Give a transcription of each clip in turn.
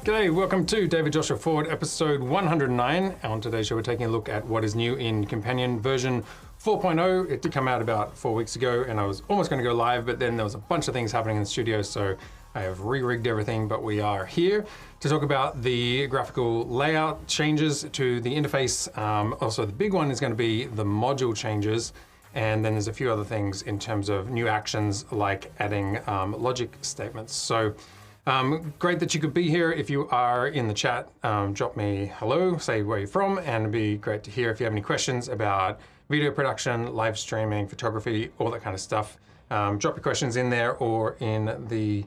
G'day, welcome to David Joshua Ford, episode 109. On today's show, we're taking a look at what is new in Companion version 4.0. It did come out about 4 weeks ago, and I was almost going to go live, but then there was a bunch of things happening in the studio, so I have re-rigged everything, but we are here to talk about the graphical layout changes to the interface. Also, the big one is going to be the module changes, and then there's a few other things in terms of new actions like adding logic statements. So. Great that you could be here. If you are in the chat, drop me hello, say where you're from, and it'd be great to hear if you have any questions about video production, live streaming, photography, all that kind of stuff. Drop your questions in there or in the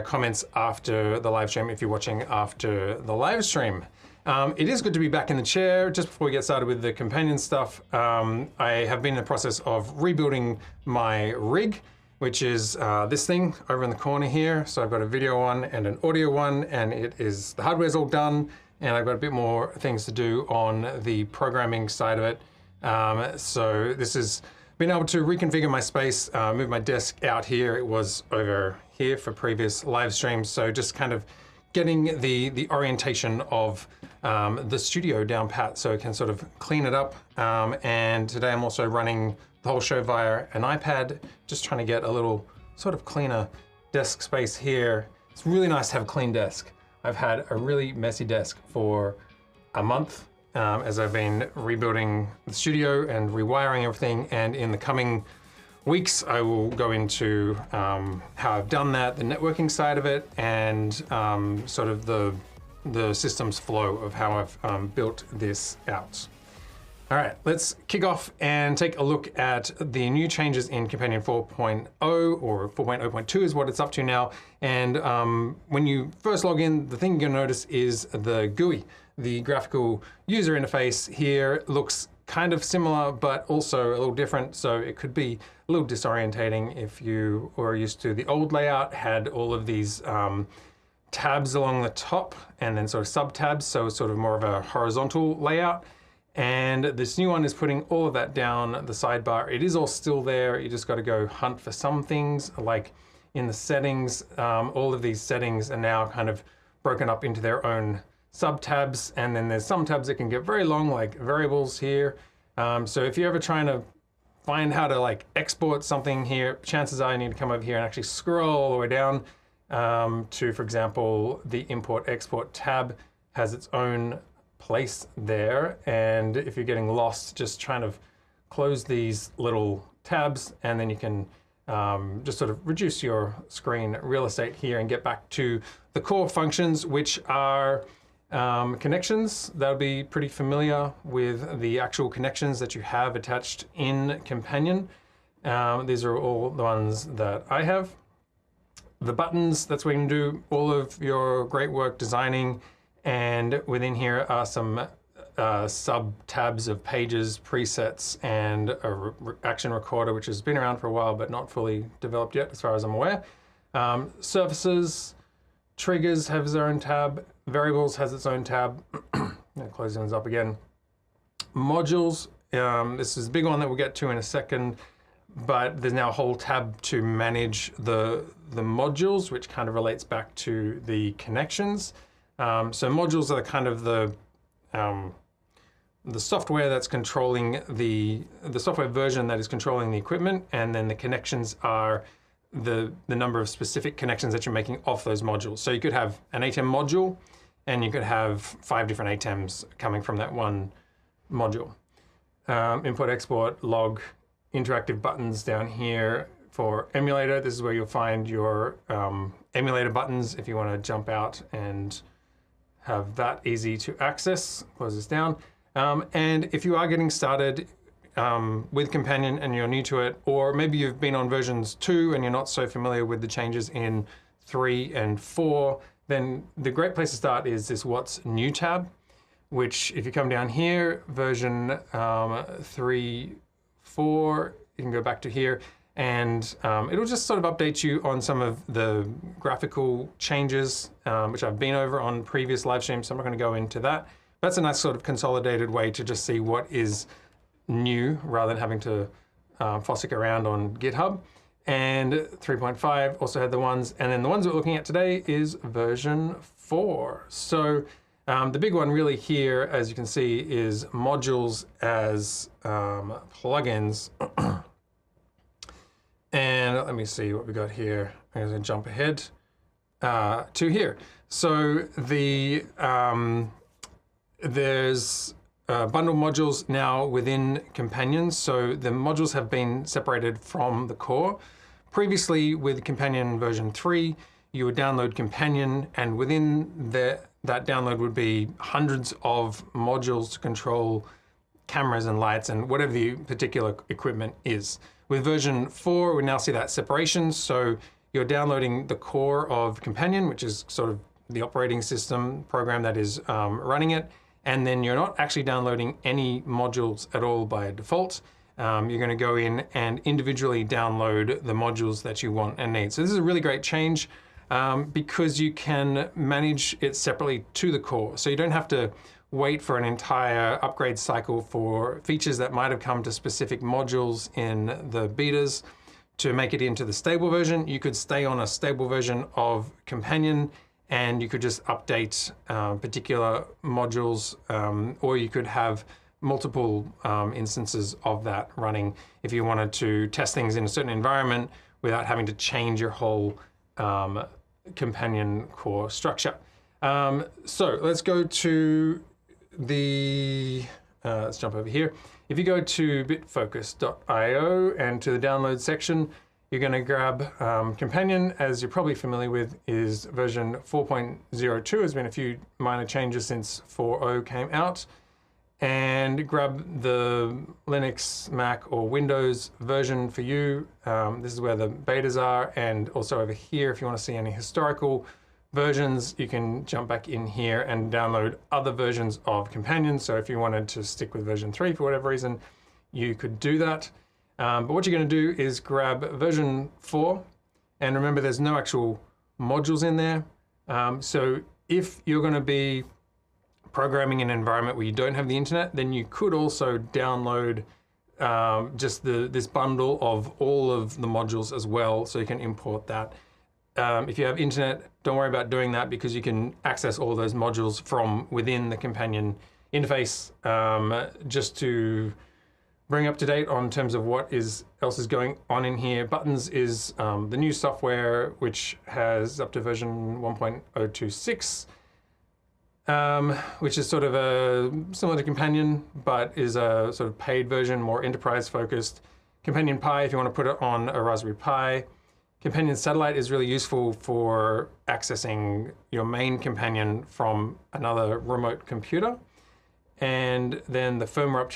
comments after the live stream if you're watching after the live stream. It is good to be back in the chair. Just before we get started with the companion stuff, I have been in the process of rebuilding my rig, which is this thing over in the corner here. So I've got a video one and an audio one, and the hardware's all done, and I've got a bit more things to do on the programming side of it. So this has been able to reconfigure my space, move my desk out here. It was over here for previous live streams. So just kind of getting the orientation of the studio down pat so it can sort of clean it up. And today I'm also running the whole show via an iPad, just trying to get a little sort of cleaner desk space here. It's really nice to have a clean desk. I've had a really messy desk for a month as I've been rebuilding the studio and rewiring everything. And in the coming weeks, I will go into how I've done that, the networking side of it, and sort of the systems flow of how I've built this out. All right, let's kick off and take a look at the new changes in Companion 4.0, or 4.0.2 is what it's up to now. And when you first log in, the thing you're gonna notice is the GUI. The graphical user interface here looks kind of similar, but also a little different. So it could be a little disorientating if you were used to the old layout, had all of these tabs along the top and then sort of sub-tabs. So it's sort of more of a horizontal layout. And this new one is putting all of that down the sidebar. It is all still there. You just got to go hunt for some things, like in the settings. All of these settings are now kind of broken up into their own sub-tabs. And then there's some tabs that can get very long, like variables here. So if you're ever trying to find how to like export something here, chances are you need to come over here and actually scroll all the way down to, for example, the import-export tab has its own place there, and if you're getting lost, just trying to close these little tabs, and then you can just sort of reduce your screen real estate here and get back to the core functions, which are connections. That'll be pretty familiar with the actual connections that you have attached in Companion. These are all the ones that I have. The buttons, that's where you can do all of your great work designing. And within here are some sub-tabs of pages, presets, and a action recorder, which has been around for a while, but not fully developed yet, as far as I'm aware. Surfaces, triggers have their own tab. Variables has its own tab. Close these up again. Modules, this is a big one that we'll get to in a second, but there's now a whole tab to manage the modules, which kind of relates back to the connections. So modules are kind of the software that's controlling the software version that is controlling the equipment, and then the connections are the number of specific connections that you're making off those modules. So you could have an ATEM module, and you could have 5 different ATEMs coming from that one module. Import, export, log, interactive buttons down here for emulator. This is where you'll find your emulator buttons if you want to jump out and have that easy to access. Close this down. And if you are getting started with Companion and you're new to it, or maybe you've been on versions 2 and you're not so familiar with the changes in 3 and 4, then the great place to start is this What's New tab, which if you come down here, version 3, 4, you can go back to here, and it'll just sort of update you on some of the graphical changes, which I've been over on previous live streams, so I'm not going to go into that. That's a nice sort of consolidated way to just see what is new rather than having to fossick around on GitHub. And 3.5 also had the ones. And then the ones we're looking at today is version 4. So the big one really here, as you can see, is modules as plugins. And let me see what we got here. I'm going to jump ahead to here. So there's bundle modules now within Companion. So the modules have been separated from the core. Previously with Companion version 3, you would download Companion, and within that download would be hundreds of modules to control cameras and lights and whatever the particular equipment is. With version 4, we now see that separation. So you're downloading the core of Companion, which is sort of the operating system program that is running it. And then you're not actually downloading any modules at all by default. You're going to go in and individually download the modules that you want and need. So this is a really great change because you can manage it separately to the core. So you don't have to wait for an entire upgrade cycle for features that might have come to specific modules in the betas to make it into the stable version. You could stay on a stable version of Companion and you could just update particular modules, or you could have multiple instances of that running if you wanted to test things in a certain environment without having to change your whole Companion core structure. So let's go to let's jump over here. If you go to bitfocus.io and to the download section, you're going to grab Companion, as you're probably familiar with, is version 4.02. There's been a few minor changes since 4.0 came out. And grab the Linux, Mac, or Windows version for you. This is where the betas are, and also over here, if you want to see any historical versions, you can jump back in here and download other versions of Companion. So if you wanted to stick with version 3 for whatever reason, you could do that. But what you're going to do is grab version 4, and remember there's no actual modules in there. So if you're going to be programming in an environment where you don't have the internet, then you could also download just this bundle of all of the modules as well, so you can import that. If you have internet, don't worry about doing that because you can access all those modules from within the Companion interface. Just to bring up to date on terms of what else is going on in here, Buttons is the new software which has up to version 1.026. Which is sort of similar to Companion, but is a sort of paid version, more enterprise focused. Companion Pi, if you want to put it on a Raspberry Pi. Companion Satellite is really useful for accessing your main Companion from another remote computer. And then the firmware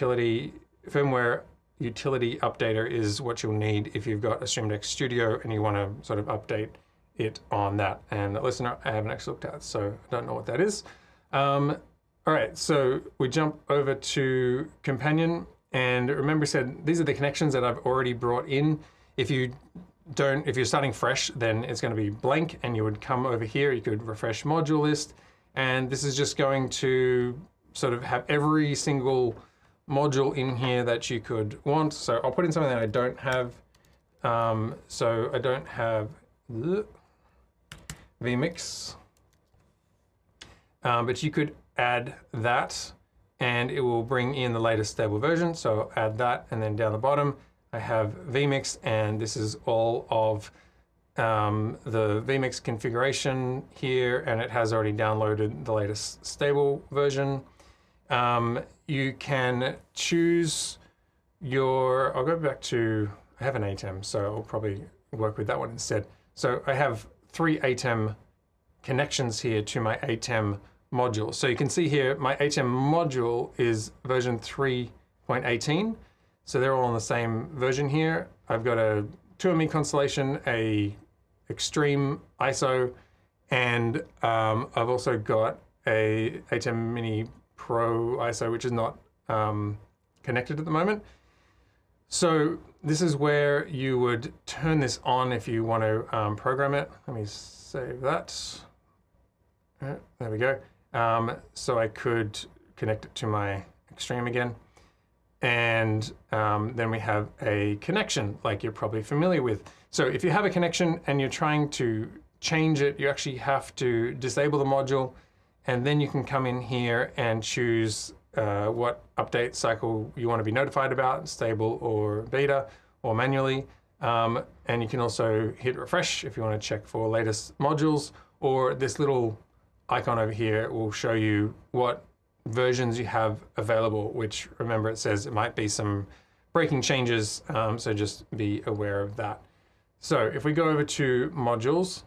utility updater is what you'll need if you've got a StreamDeck Studio and you want to sort of update it on that. And listener, I haven't actually looked at, so I don't know what that is. All right, so we jump over to Companion, and remember we said these are the connections that I've already brought in. If you're starting fresh, then it's going to be blank, and you would come over here, you could refresh module list, and this is just going to sort of have every single module in here that you could want. So I'll put in something that I don't have. So I don't have vmix. But you could add that and it will bring in the latest stable version. So I'll add that, and then down the bottom I have vmix, and this is all of the vmix configuration here, and it has already downloaded the latest stable version. You can choose I'll go back to, I have an ATEM, so I'll probably work with that one instead. So I have 3 ATEM connections here to my ATEM module. So you can see here, my ATEM module is version 3.18. So they're all on the same version here. I've got a 2ME constellation, a extreme ISO, and I've also got a ATEM Mini Pro ISO, which is not connected at the moment. So this is where you would turn this on if you want to program it. Let me save that. There we go. So I could connect it to my Extreme again. And then we have a connection, like you're probably familiar with. So if you have a connection and you're trying to change it, you actually have to disable the module, and then you can come in here and choose what update cycle you want to be notified about, stable or beta or manually. And you can also hit refresh if you want to check for latest modules, or this little icon over here will show you what versions you have available, which, remember, it says it might be some breaking changes, so just be aware of that. So if we go over to modules,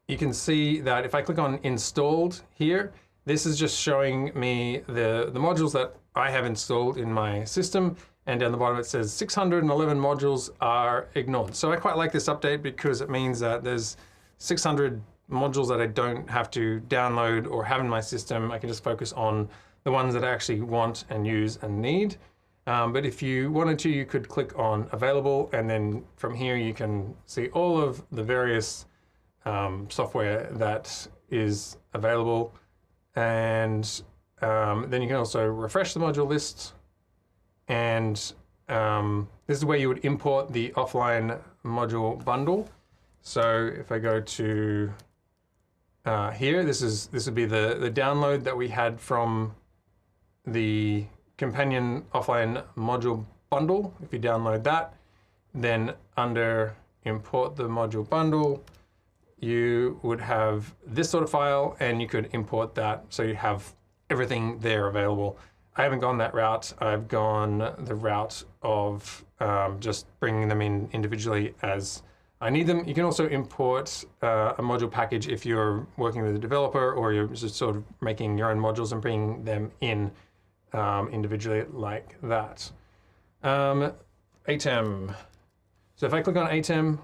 you can see that if I click on installed here, this is just showing me the modules that I have installed in my system, and down the bottom it says 611 modules are ignored. So I quite like this update because it means that there's 600 modules that I don't have to download or have in my system. I can just focus on the ones that I actually want and use and need. But if you wanted to, you could click on available, and then from here you can see all of the various software that is available. And then you can also refresh the module list. And this is where you would import the offline module bundle. So if I go to here, this would be the download that we had from the companion offline module bundle. If you download that, then under import the module bundle, you would have this sort of file, and you could import that so you have everything there available. I haven't gone that route. I've gone the route of just bringing them in individually as I need them. You can also import a module package if you're working with a developer, or you're just sort of making your own modules and bringing them in individually like that. ATEM. So if I click on ATEM,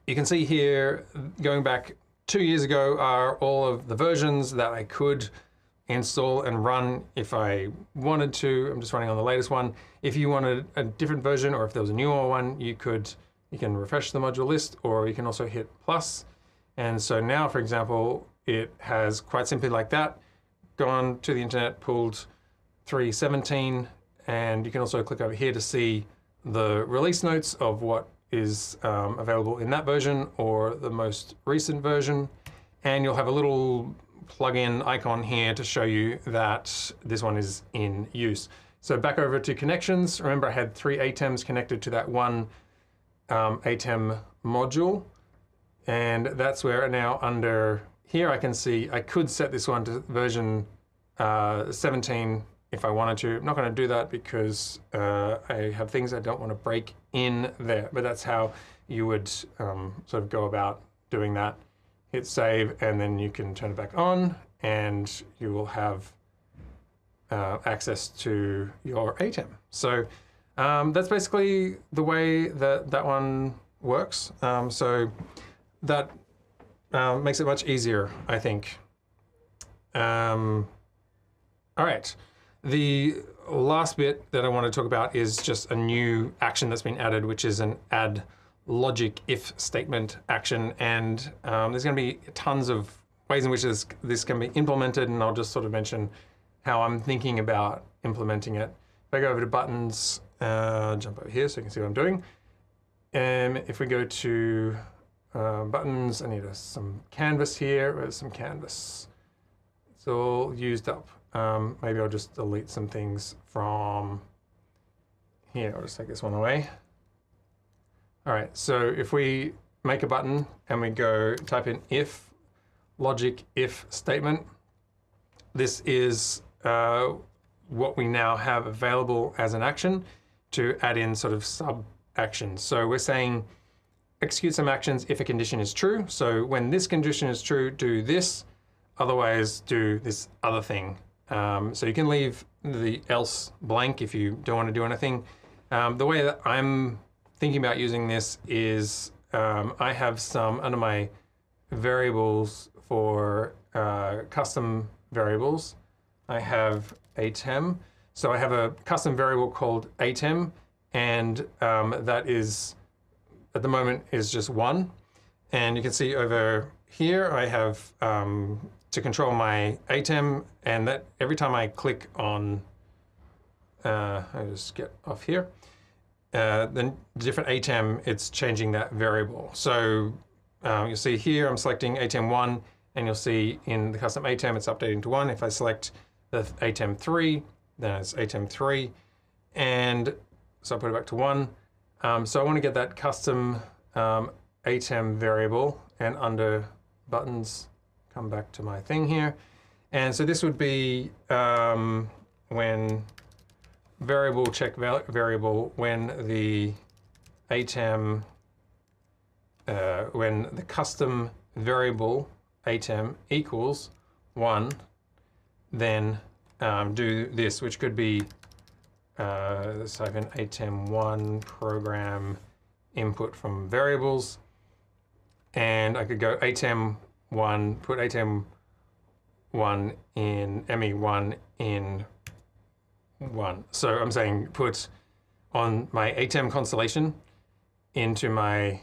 you can see here, going back 2 years ago, are all of the versions that I could install and run if I wanted to. I'm just running on the latest one. If you wanted a different version, or if there was a newer one, you can refresh the module list, or you can also hit plus. And so now, for example, it has quite simply like that, gone to the internet, pulled 3.17, and you can also click over here to see the release notes of what is available in that version or the most recent version. And you'll have a little plugin icon here to show you that this one is in use. So back over to connections. Remember, I had 3 ATEMs connected to that one ATEM module, and that's where now under here I can see I could set this one to version 17 if I wanted to. I'm not going to do that because I have things I don't want to break in there, but that's how you would sort of go about doing that. Hit save, and then you can turn it back on, and you will have access to your ATEM. So that's basically the way that one works. So that makes it much easier, I think. All right. The last bit that I want to talk about is just a new action that's been added, which is an add logic if statement action. And there's going to be tons of ways in which this can be implemented, and I'll just sort of mention how I'm thinking about implementing it. If I go over to buttons, jump over here so you can see what I'm doing. And if we go to buttons, I need some canvas here. Where's some canvas? It's all used up. Maybe I'll just delete some things from here. I'll just take this one away. All right, so if we make a button and we go type in if, logic if statement, this is what we now have available as an action to add in sort of sub actions. So we're saying execute some actions if a condition is true. So when this condition is true, do this, otherwise do this other thing. So you can leave the else blank if you don't want to do anything. The way that I'm thinking about using this is I have some under my variables for custom variables. I have ATEM. So I have a custom variable called ATEM, and that is, at the moment, is just 1. And you can see over here I have to control my ATEM, and that every time I click on I just get off here. The different ATEM, it's changing that variable. So you'll see here, I'm selecting ATEM 1, and you'll see in the custom ATEM, it's updating to 1. If I select the ATEM 3, then it's ATEM 3. And so I put it back to 1. So I want to get that custom ATEM variable, and under buttons, come back to my thing here. And so this would be when variable check variable when the ATEM, when the custom variable ATEM equals 1, then do this, which could be let's type in ATEM1 program input from variables, and I could go ATEM1, put ATEM1 in ME1 in 1. So I'm saying put on my ATEM constellation into my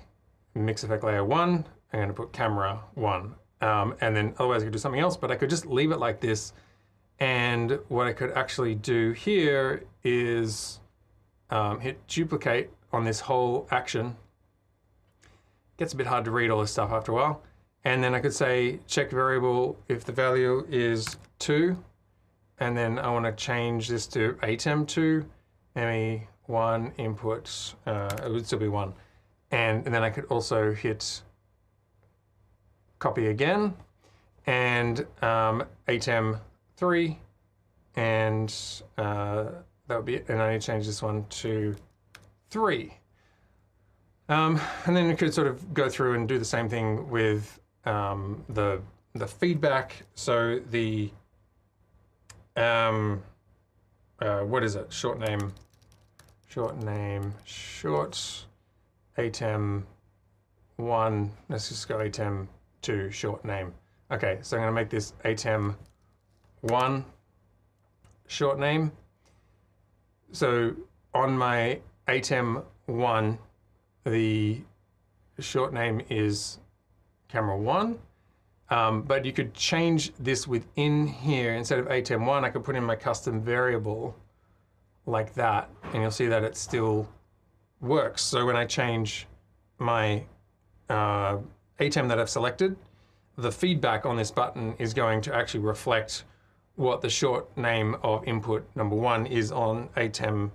mix effect layer 1, I'm going to put camera 1. And then otherwise I could do something else, but I could just leave it like this. And what I could actually do here is hit duplicate on this whole action. Gets a bit hard to read all this stuff after a while. And then I could say check variable if the value is 2. And then I want to change this to ATEM2, ME1 input, it would still be 1. And then I could also hit copy again, and ATEM3, and that would be it. And I need to change this one to 3. And then you could sort of go through and do the same thing with the feedback. So the what is it? Short ATEM1. Let's just go ATEM2 short name. Okay, so I'm going to make this ATEM1 short name. So on my ATEM1, the short name is camera 1. But you could change this within here. Instead of ATEM1, I could put in my custom variable like that, and you'll see that it still works. So when I change my ATEM that I've selected, the feedback on this button is going to actually reflect what the short name of input number 1 is on ATEM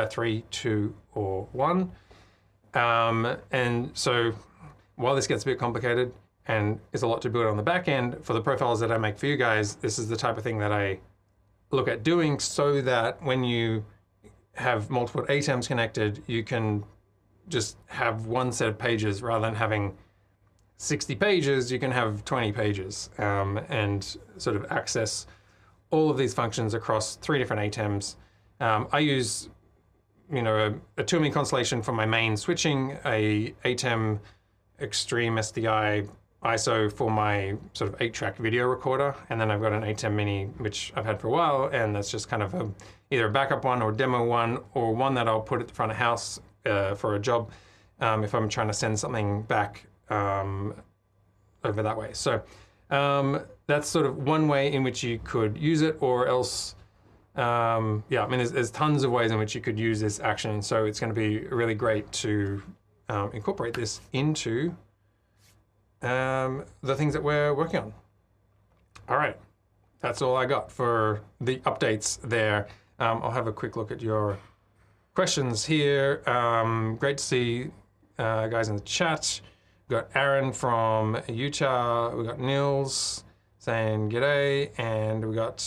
3, 2, or 1. And so while this gets a bit complicated, and it's a lot to build on the back end, for the profiles that I make for you guys, this is the type of thing that I look at doing so that when you have multiple ATEMs connected, you can just have one set of pages rather than having 60 pages, you can have 20 pages and sort of access all of these functions across 3 different ATEMs. I use, a tooling constellation for my main switching, a ATEM Extreme SDI ISO for my sort of 8-track video recorder, and then I've got an ATEM Mini, which I've had for a while, and that's just kind of either a backup one or demo one, or one that I'll put at the front of house for a job if I'm trying to send something back over that way. So that's sort of one way in which you could use it, or else, there's tons of ways in which you could use this action, so it's going to be really great to incorporate this into the things that we're working on. All right, that's all I got for the updates there. I'll have a quick look at your questions here. Great to see guys in the chat. We got Aaron from Utah. We got Nils saying g'day, and we got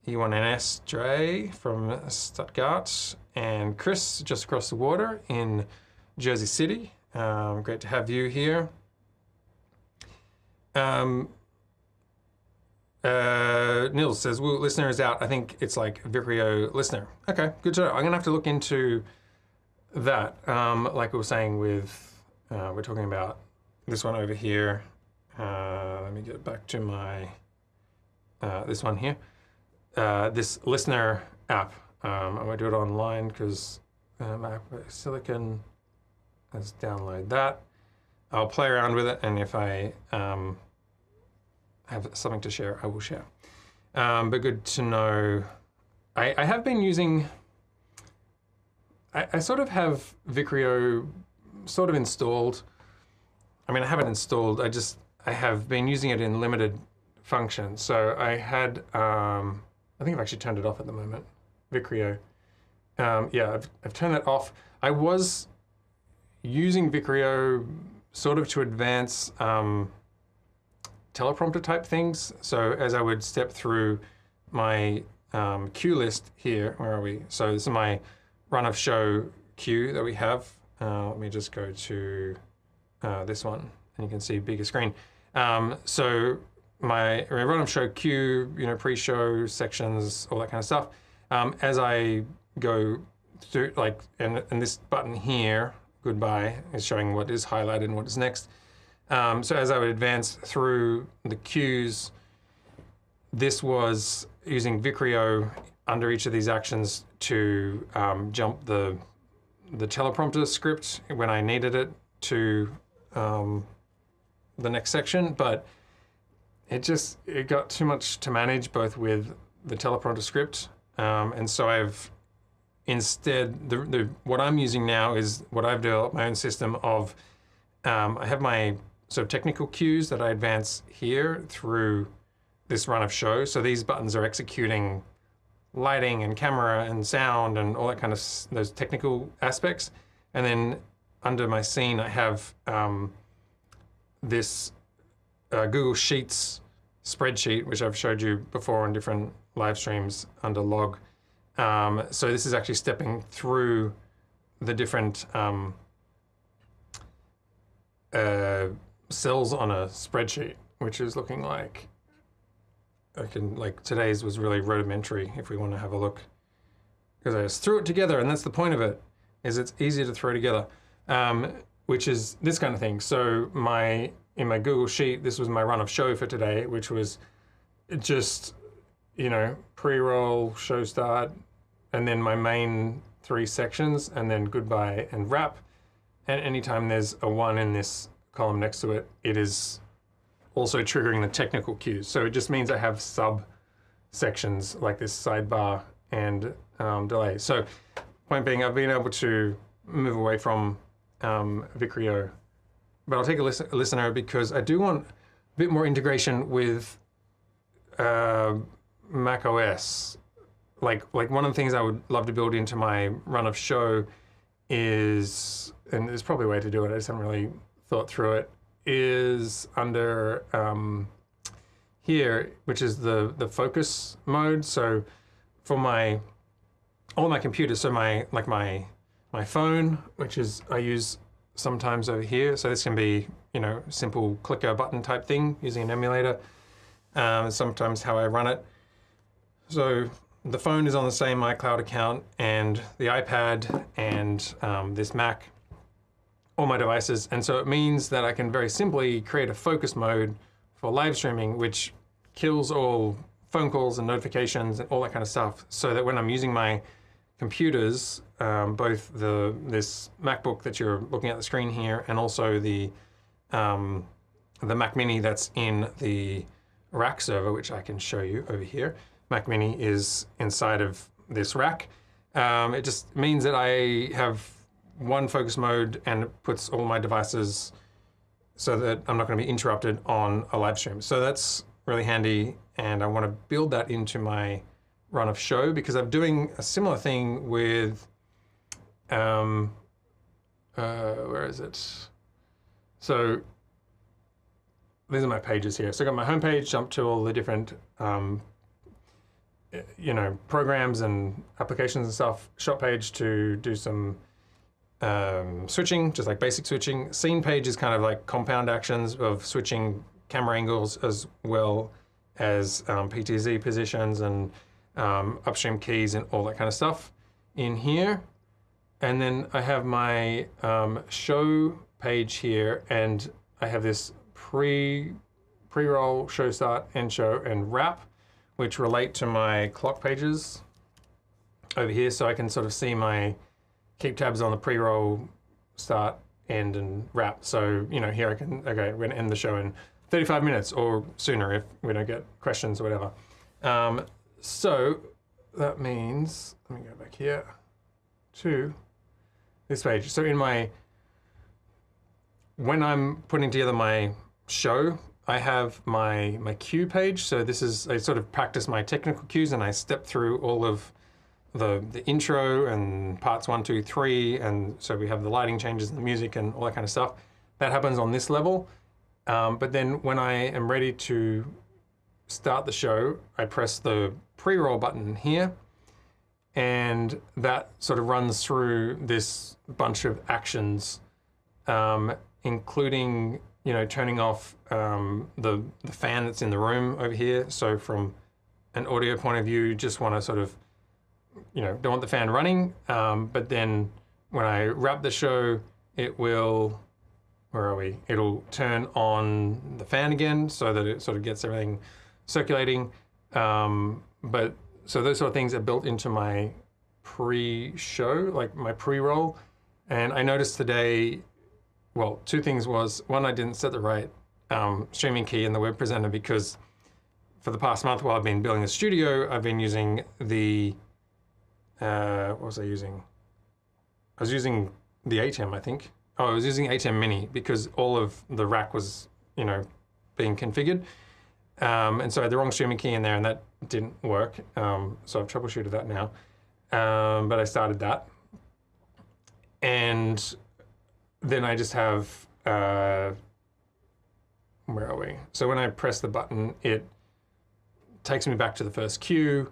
E109 Dre from Stuttgart, and Chris just across the water in Jersey City. Great to have you here. Nils says, "Well, listener is out. I think it's like Vicreo listener." Okay, good to know. I'm gonna have to look into that. Like we were saying with, we're talking about this one over here. Let me get back to my, this one here. This listener app. I'm gonna do it online because Silicon, let's download that. I'll play around with it, and if I have something to share, I will share. But good to know I have been using, I sort of have Vicreo sort of installed. I mean, I have it installed, I have been using it in limited functions. So I had, I think I've actually turned it off at the moment, Vicreo. Yeah, I've turned that off. I was using Vicreo sort of to advance teleprompter type things. So as I would step through my queue list here, where are we? So this is my run of show queue that we have. Let me just go to this one, and you can see bigger screen. So my run of show queue, pre-show sections, all that kind of stuff. As I go through, like, and this button here, goodbye, is showing what is highlighted and what is next. So as I would advance through the queues, this was using Vicreo under each of these actions to jump the teleprompter script when I needed it to the next section, but it got too much to manage both with the teleprompter script, and so I've instead what I'm using now is what I've developed my own system of. I have my sort of technical cues that I advance here through this run of show. So these buttons are executing lighting and camera and sound and all that kind of those technical aspects. And then under my scene, I have this Google Sheets spreadsheet, which I've showed you before on different live streams under log. So this is actually stepping through the different cells on a spreadsheet, which is looking like, today's was really rudimentary if we want to have a look, because I just threw it together, and that's the point of it, is it's easier to throw together, which is this kind of thing. So in my Google Sheet, this was my run of show for today, which was just, pre-roll, show start, and then my main 3 sections, and then goodbye and wrap. And anytime there's a 1 in this column next to it, it is also triggering the technical cues. So it just means I have sub sections like this sidebar and delay. So point being, I've been able to move away from Vicreo, but I'll take a listener because I do want a bit more integration with Mac OS. Like one of the things I would love to build into my run of show is, and there's probably a way to do it, I just haven't really thought through it, is under here, which is the focus mode. So for all my computers, so my phone, which is I use sometimes over here. So this can be simple clicker button type thing using an emulator. Sometimes how I run it. So the phone is on the same iCloud account, and the iPad and this Mac, all my devices. And so it means that I can very simply create a focus mode for live streaming, which kills all phone calls and notifications and all that kind of stuff, so that when I'm using my computers, both this MacBook that you're looking at the screen here, and also the Mac Mini that's in the rack server, which I can show you over here. Mac Mini is inside of this rack. It just means that I have one focus mode, and it puts all my devices so that I'm not going to be interrupted on a live stream. So that's really handy, and I want to build that into my run of show, because I'm doing a similar thing with, where is it? So these are my pages here. So I got my home page, jump to all the different programs and applications and stuff, shop page to do some switching, just like basic switching. Scene page is kind of like compound actions of switching camera angles as well as PTZ positions and upstream keys and all that kind of stuff in here. And then I have my show page here, and I have this pre-roll, show start, end show, and wrap, which relate to my clock pages over here. So I can sort of see keep tabs on the pre-roll, start, end, and wrap. So, here I can, okay, we're gonna end the show in 35 minutes or sooner if we don't get questions or whatever. So that means, let me go back here to this page. So in my, when I'm putting together my show, I have my cue page. So this is, I sort of practice my technical cues and I step through all of the intro and parts 1, 2, 3. And so we have the lighting changes and the music and all that kind of stuff. That happens on this level. But then when I am ready to start the show, I press the pre-roll button here. And that sort of runs through this bunch of actions, including, you know, turning off the fan that's in the room over here. So from an audio point of view, just want to sort of, you know, don't want the fan running. But then when I wrap the show, it will, where are we? It'll turn on the fan again so that it sort of gets everything circulating. But so those sort of things are built into my pre-show, like my pre-roll. And I noticed today, well, two things was, one, I didn't set the right streaming key in the web presenter because for the past month while I've been building the studio, I've been using the, what was I using? I was using the ATEM, I think. Oh, I was using ATEM Mini because all of the rack was, you know, being configured. And so I had the wrong streaming key in there and that didn't work. So I've troubleshooted that now. But I started that. And then I just have, where are we? So when I press the button, it takes me back to the first cue.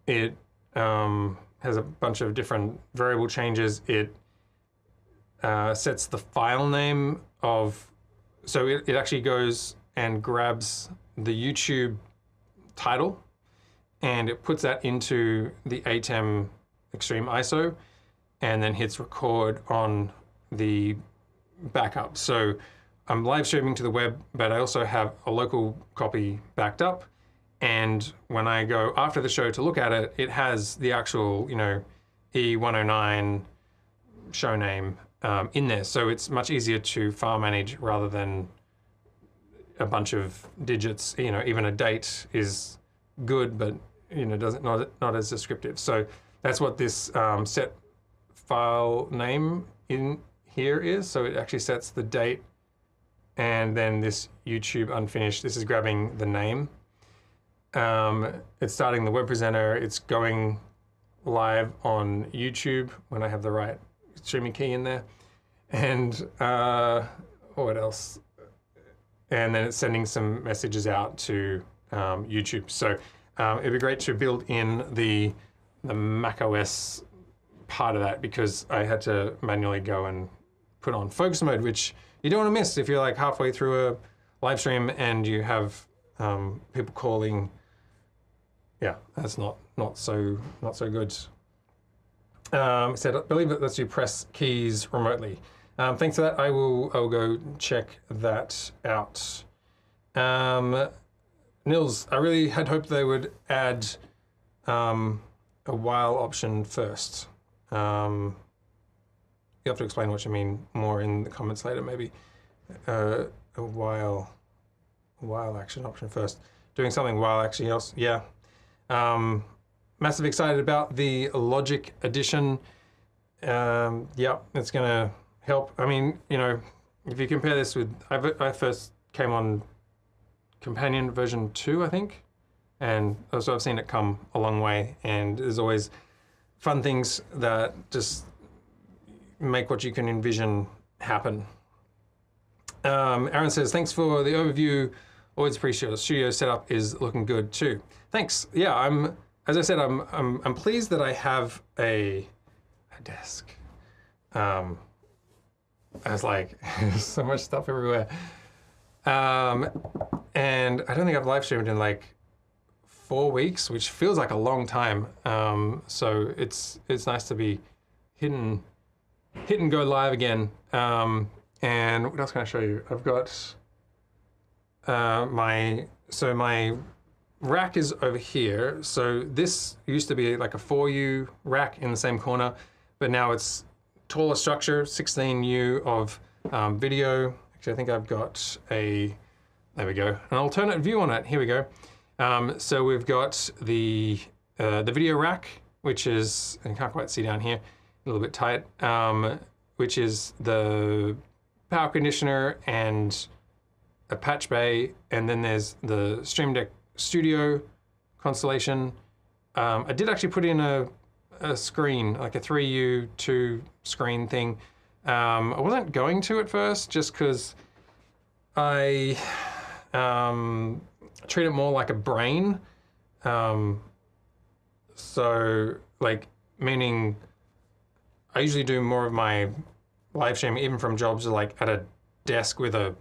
It has a bunch of different variable changes. It sets the file name of, so it actually goes and grabs the YouTube title and it puts that into the ATEM Extreme ISO and then hits record on the backup. So I'm live streaming to the web, but I also have a local copy backed up. And when I go after the show to look at it, it has the actual, you know, E109 show name in there. So it's much easier to file manage rather than a bunch of digits. You know, even a date is good, but, you know, not as descriptive. So that's what this set file name in here is. So it actually sets the date and then this YouTube unfinished, this is grabbing the name. It's starting the web presenter. It's going live on YouTube when I have the right streaming key in there. And what else? And then it's sending some messages out to YouTube. So it'd be great to build in the macOS part of that because I had to manually go and put on focus mode, which you don't want to miss if you're like halfway through a live stream and you have people calling. Yeah, that's not so good. It said, I believe it lets you press keys remotely. Thanks for that. I will go check that out. Nils, I really had hoped they would add a while option first. You have to explain what you mean more in the comments later, maybe. A while action option first. Doing something while actually else, yeah. Massive excited about the Logic edition. Yeah, it's gonna help. I mean, you know, if you compare this with, I first came on Companion version 2, I think. And so I've seen it come a long way and there's always fun things that just make what you can envision happen. Aaron says, thanks for the overview. Always appreciate it. Studio setup is looking good too. Thanks. Yeah, as I said, I'm pleased that I have a desk. I was like, there's so much stuff everywhere. And I don't think I've live streamed in like 4 weeks, which feels like a long time. So it's nice to be hit and go live again. And what else can I show you? I've got my rack is over here. So this used to be like a 4U rack in the same corner, but now it's taller structure, 16U of video. Actually, I think I've got there we go, an alternate view on it. Here we go. So we've got the the video rack, which is, and you can't quite see down here, a little bit tight, which is the power conditioner and a patch bay, and then there's the StreamDeck Studio constellation. I did actually put in a screen, like a 3U2 screen thing. I wasn't going to at first, just because I treat it more like a brain. So, like, meaning I usually do more of my live streaming, even from jobs like at a desk with a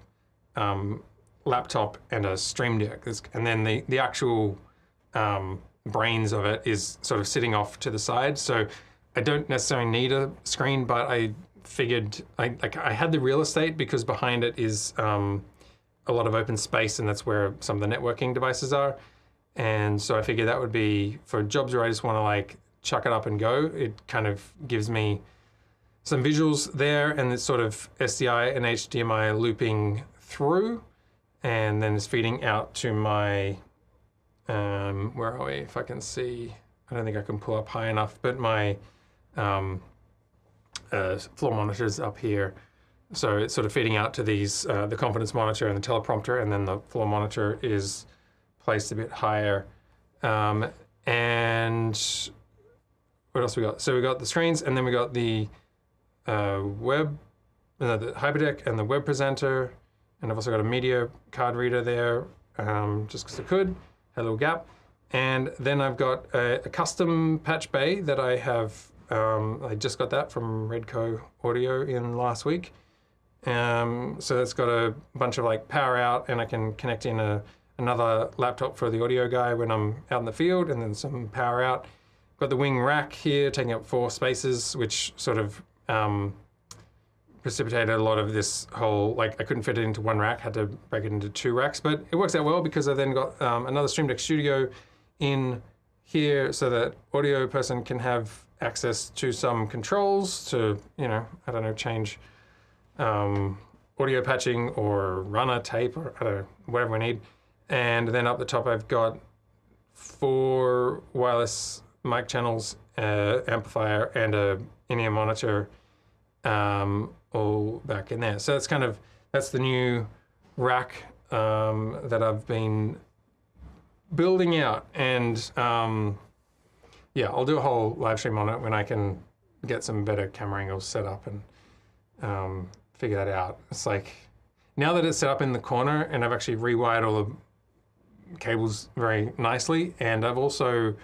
laptop and a StreamDeck, and then the actual brains of it is sort of sitting off to the side. So I don't necessarily need a screen, but I figured I had the real estate because behind it is a lot of open space, and that's where some of the networking devices are. And so I figured that would be for jobs where I just want to like chuck it up and go. It kind of gives me some visuals there, and it's sort of SDI and HDMI looping through, and then it's feeding out to my, where are we? If I can see, I don't think I can pull up high enough, but my floor monitor's up here. So it's sort of feeding out to these, the confidence monitor and the teleprompter, and then the floor monitor is placed a bit higher. And what else we got? So we got the screens, and then we got the the Hyperdeck and the web presenter, and I've also got a media card reader there, just because I could, had a little gap. And then I've got a custom patch bay that I have, I just got that from Redco Audio in last week. So it's got a bunch of like power out, and I can connect in another laptop for the audio guy when I'm out in the field, and then some power out. Got the wing rack here taking up 4 spaces, which sort of precipitated a lot of this whole, like I couldn't fit it into one rack, had to break it into 2 racks, but it works out well because I then got another StreamDeck Studio in here so that audio person can have access to some controls to, you know, I don't know, change audio patching or run a tape or I don't know, whatever we need. And then up the top I've got 4 wireless mic channels, amplifier, and a in-ear monitor all back in there. So it's kind of, that's the new rack that I've been building out. And yeah, I'll do a whole live stream on it when I can get some better camera angles set up and figure that out. It's like, now that it's set up in the corner, and I've actually rewired all the cables very nicely, and I've also,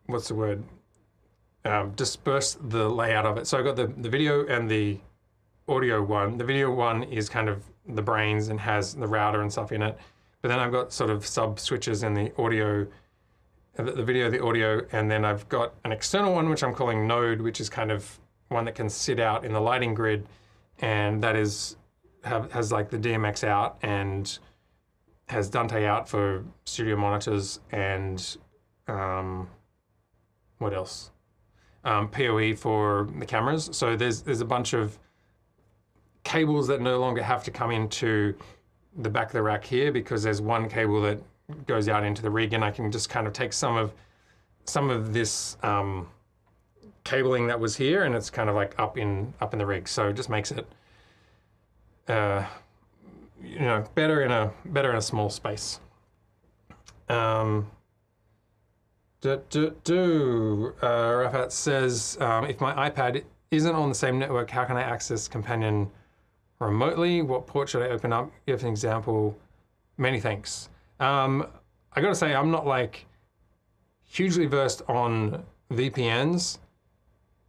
what's the word? Disperse the layout of it. So I got the video and the audio one. The video one is kind of the brains and has the router and stuff in it. But then I've got sort of sub switches in the audio, the video, the audio, and then I've got an external one, which I'm calling Node, which is kind of one that can sit out in the lighting grid, and that is has like the DMX out and has Dante out for studio monitors, and what else? PoE for the cameras. So there's a bunch of cables that no longer have to come into the back of the rack here, because there's one cable that goes out into the rig, and I can just kind of take some of this cabling that was here, and it's kind of like up in the rig. So it just makes it you know, better in a small space. Rafat says, if my iPad isn't on the same network, how can I access Companion remotely? What port should I open up? Give an example. Many thanks. I gotta say, I'm not like hugely versed on VPNs.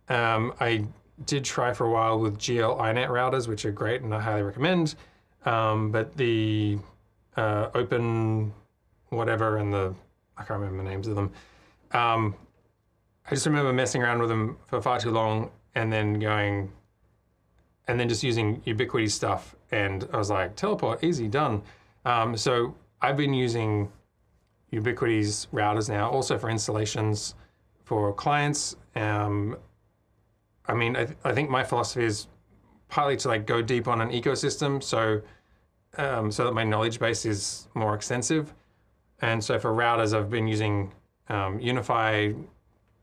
I did try for a while with GL iNet routers, which are great and I highly recommend. But the open whatever and the, I can't remember the names of them. I just remember messing around with them for far too long, and then just using ubiquiti stuff, and I was like, teleport, easy, done. So I've been using ubiquiti's routers now, also for installations for clients. I mean, I think my philosophy is partly to like go deep on an ecosystem, so that my knowledge base is more extensive. And so for routers, I've been using Unify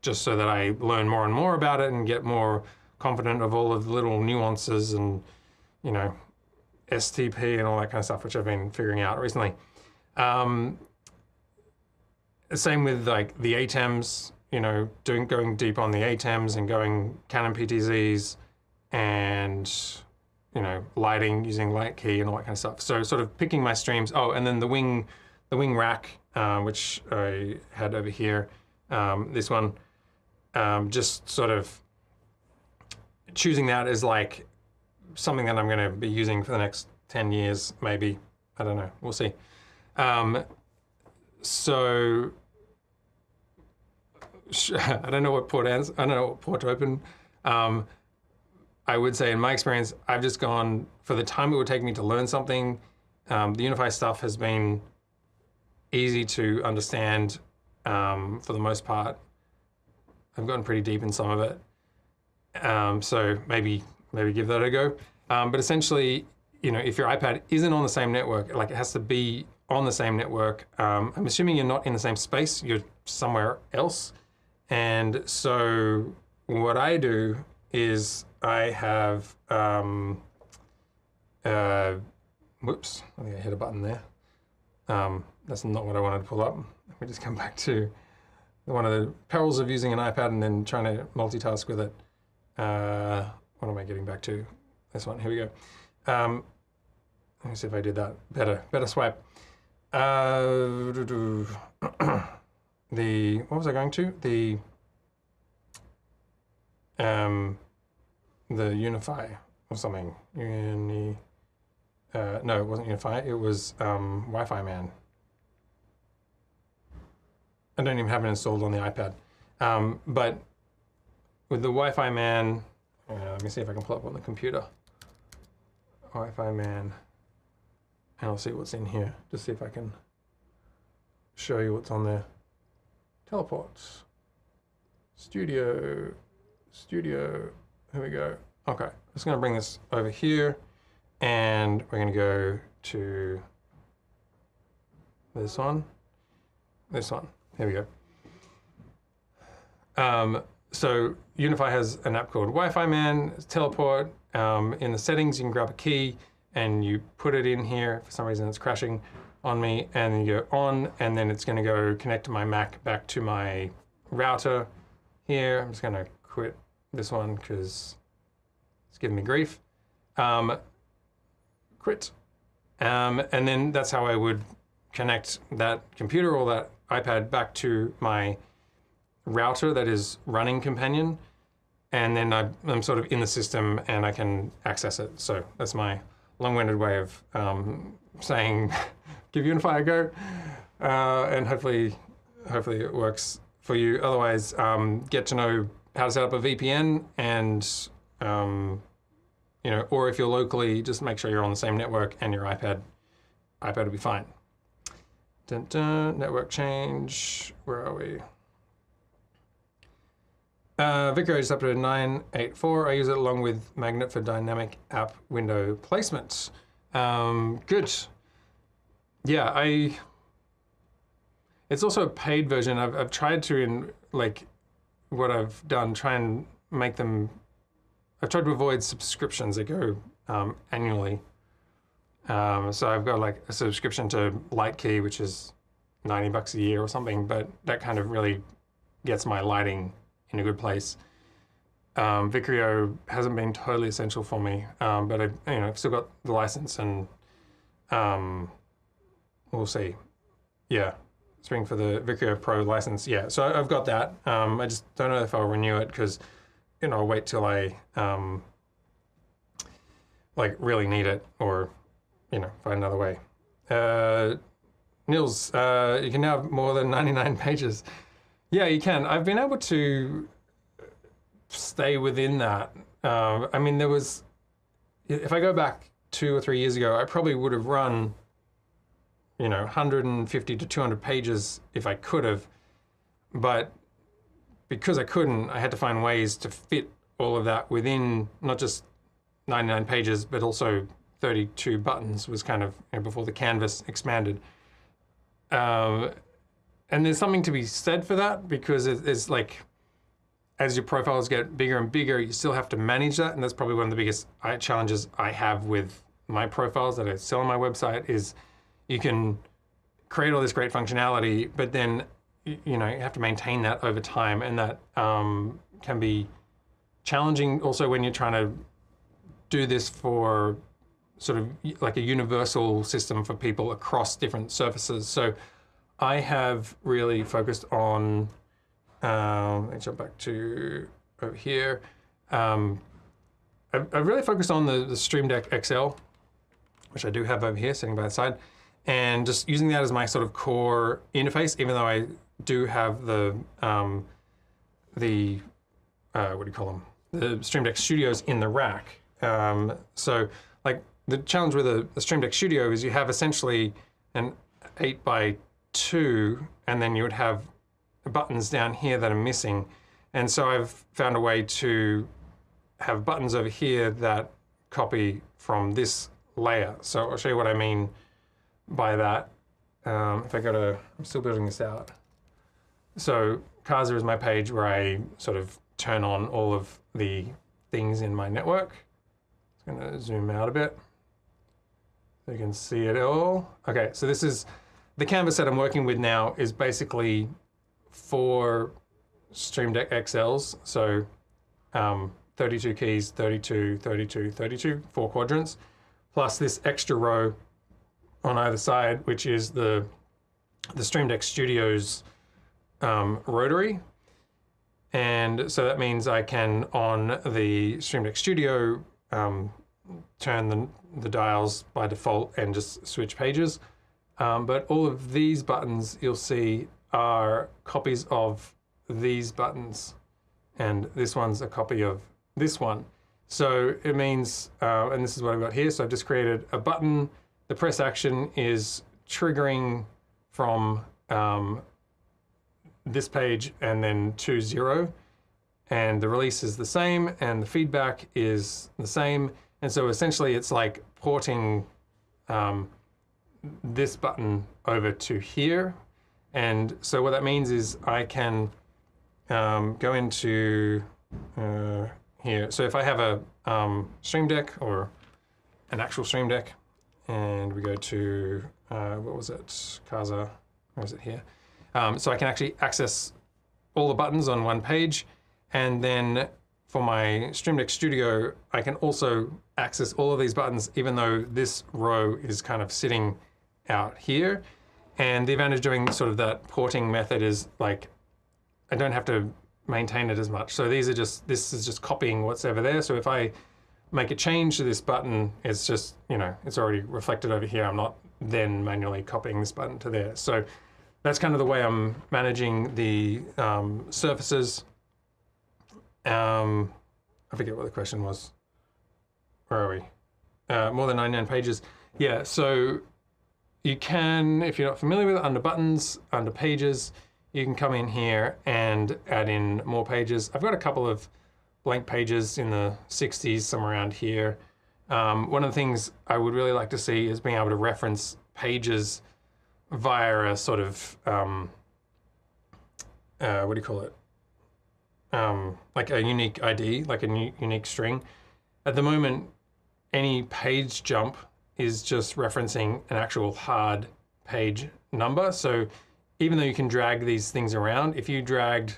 just so that I learn more and more about it and get more confident of all of the little nuances and, you know, STP and all that kind of stuff, which I've been figuring out recently. Same with like the ATEMs, you know, going deep on the ATEMs and going Canon PTZs and, you know, lighting, using light key and all that kind of stuff. So sort of picking my streams. Oh, and then the wing rack, which I had over here, this one, just sort of choosing that as like something that I'm going to be using for the next 10 years, maybe. I don't know. We'll see. So I don't know what port ends. I don't know what port to open. I would say in my experience, I've just gone, for the time it would take me to learn something, the Unify stuff has been easy to understand for the most part. I've gotten pretty deep in some of it. So maybe give that a go. But essentially, you know, if your iPad isn't on the same network, like it has to be on the same network. I'm assuming you're not in the same space, you're somewhere else. And so what I do is I have, whoops, I think I hit a button there. That's not what I wanted to pull up. Let me just come back to one of the perils of using an iPad and then trying to multitask with it. What am I getting back to? This one, here we go. Let me see if I did that better swipe. What was I going to? The Unify or something. No, it wasn't Unify. It was Wi-Fi Man. I don't even have it installed on the iPad. But with the Wi-Fi Man, let me see if I can pull up on the computer. Wi-Fi Man. And I'll see what's in here. Just see if I can show you what's on there. Teleports. Studio. Here we go. Okay, I'm just gonna bring this over here and we're gonna go to this one. Here we go. So Unify has an app called Wi-Fi Man, teleport. In the settings, you can grab a key and you put it in here. For some reason, it's crashing on me, and you go on, and then it's going to go connect to my Mac back to my router here. I'm just going to quit this one because it's giving me grief. Quit. And then that's how I would connect that computer or that iPad back to my router that is running Companion, and then I'm sort of in the system and I can access it. So that's my long-winded way of saying give Unify a go, and hopefully it works for you. Otherwise, get to know how to set up a VPN, and you know, or if you're locally, just make sure you're on the same network and your iPad will be fine. Dun, dun, network change. Where are we? Vicreo is up to 984. I use it along with Magnet for dynamic app window placement. Good. Yeah, it's also a paid version. I've tried to, what I've done, try and make them, I've tried to avoid subscriptions that go annually. So I've got like a subscription to Lightkey, which is $90 a year or something, but that kind of really gets my lighting in a good place. Vicreo hasn't been totally essential for me, but I've still got the license, and we'll see. Yeah, spring for the VicreoPRO license. Yeah, so I've got that. I just don't know if I'll renew it because, I'll wait till I really need it, or find another way. Nils, you can now have more than 99 pages. Yeah, you can. I've been able to stay within that. I mean, there was, if I go back 2 or 3 years ago, I probably would have run, 150 to 200 pages if I could have. But because I couldn't, I had to find ways to fit all of that within not just 99 pages, but also 32 buttons was kind of, before the canvas expanded. and there's something to be said for that, because it's like, as your profiles get bigger and bigger, you still have to manage that. And that's probably one of the biggest challenges I have with my profiles that I sell on my website is you can create all this great functionality, but then, you know, you have to maintain that over time. And that can be challenging also when you're trying to do this for sort of like a universal system for people across different surfaces. So I have really focused on, let me jump back to over here. I've really focused on the StreamDeck XL, which I do have over here sitting by the side, and just using that as my sort of core interface, even though I do have the what do you call them? The StreamDeck Studios in the rack. So like the challenge with the StreamDeck Studio is you have essentially an 8x2, and then you would have buttons down here that are missing. And so I've found a way to have buttons over here that copy from this layer. So I'll show you what I mean by that. If I go to, I'm still building this out. So Casa is my page where I sort of turn on all of the things in my network. I'm gonna zoom out a bit so you can see it all. Okay, so this is the canvas that I'm working with now is basically 4 StreamDeck XLs, so 32 keys, 32, 32, 32, 4 quadrants, plus this extra row on either side, which is the StreamDeck Studios rotary. And so that means I can, on the StreamDeck Studio, turn the dials by default and just switch pages. But all of these buttons you'll see are copies of these buttons, and this one's a copy of this one. So it means, and this is what I've got here, so I've just created a button. The press action is triggering from this page and then to 0, and the release is the same, and the feedback is the same. And so essentially it's like porting this button over to here. And so what that means is I can go into here. So if I have a Stream Deck or an actual Stream Deck, and we go to, what was it, Casa, or was it here? So I can actually access all the buttons on one page, and then for my Stream Deck Studio, I can also access all of these buttons, even though this row is kind of sitting out here. And the advantage of doing sort of that porting method is like, I don't have to maintain it as much. So these are just, this is just copying what's over there. So if I make a change to this button, it's just, you know, it's already reflected over here. I'm not then manually copying this button to there. So that's kind of the way I'm managing the surfaces. I forget what the question was. Where are we? More than 99 pages. Yeah, so you can, if you're not familiar with it, under buttons, under pages, you can come in here and add in more pages. I've got a couple of blank pages in the 60s, somewhere around here. One of the things I would really like to see is being able to reference pages via a sort of, what do you call it? Like a unique ID, like a unique string. At the moment, any page jump is just referencing an actual hard page number. So even though you can drag these things around, if you dragged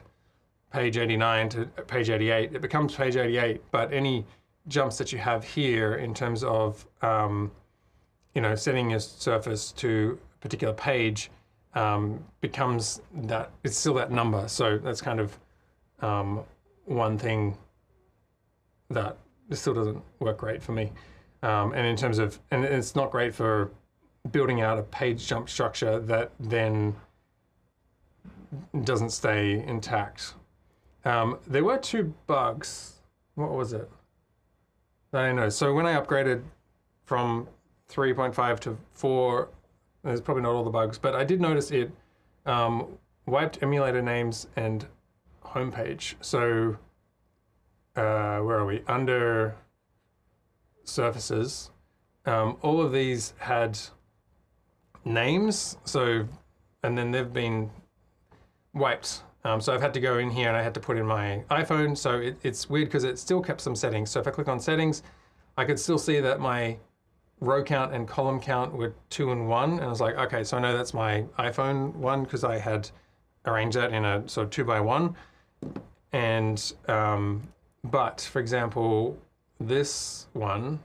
page 89 to page 88, it becomes page 88. But any jumps that you have here in terms of, you know, setting your surface to a particular page becomes that, it's still that number. So that's kind of one thing that still doesn't work great for me. And in terms of, and it's not great for building out a page jump structure that then doesn't stay intact. There were 2 bugs. What was it? I don't know. So when I upgraded from 3.5 to 4, there's probably not all the bugs, but I did notice it wiped emulator names and homepage. So where are we? Under surfaces, all of these had names. So and then they've been wiped. So I've had to go in here and I had to put in my iPhone. So it's weird because it still kept some settings. So if I click on settings, I could still see that my row count and column count were 2 and 1. And I was like, okay, so I know that's my iPhone one because I had arranged that in a sort of 2 by 1. And, but for example, this one,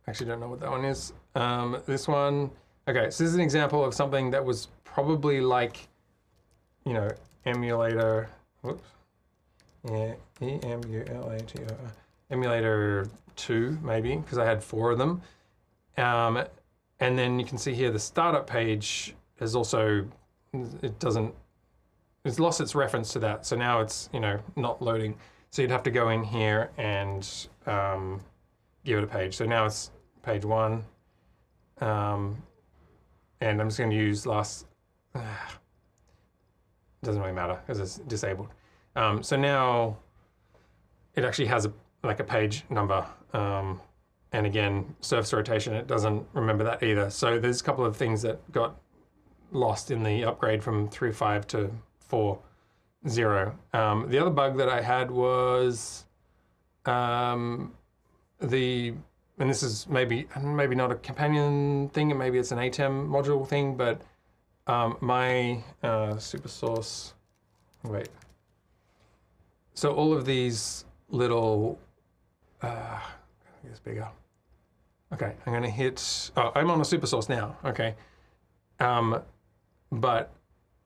actually don't know what that one is. This one, okay, so this is an example of something that was probably like, you know, emulator, whoops, yeah, E-M-U-L-A-T-O-R, emulator 2 maybe, because I had 4 of them. And then you can see here the startup page is also, it's lost its reference to that. So now it's, you know, not loading. So you'd have to go in here and give it a page. So now it's page 1. And I'm just going to use last, doesn't really matter because it's disabled. So now it actually has like a page number. And again, surface rotation, it doesn't remember that either. So there's a couple of things that got lost in the upgrade from 3.5 to 4.0. The other bug that I had was and this is maybe not a companion thing, and maybe it's an ATEM module thing, but my super source, wait. So all of these little, it's bigger. Okay, I'm gonna hit, oh, I'm on a super source now, okay. But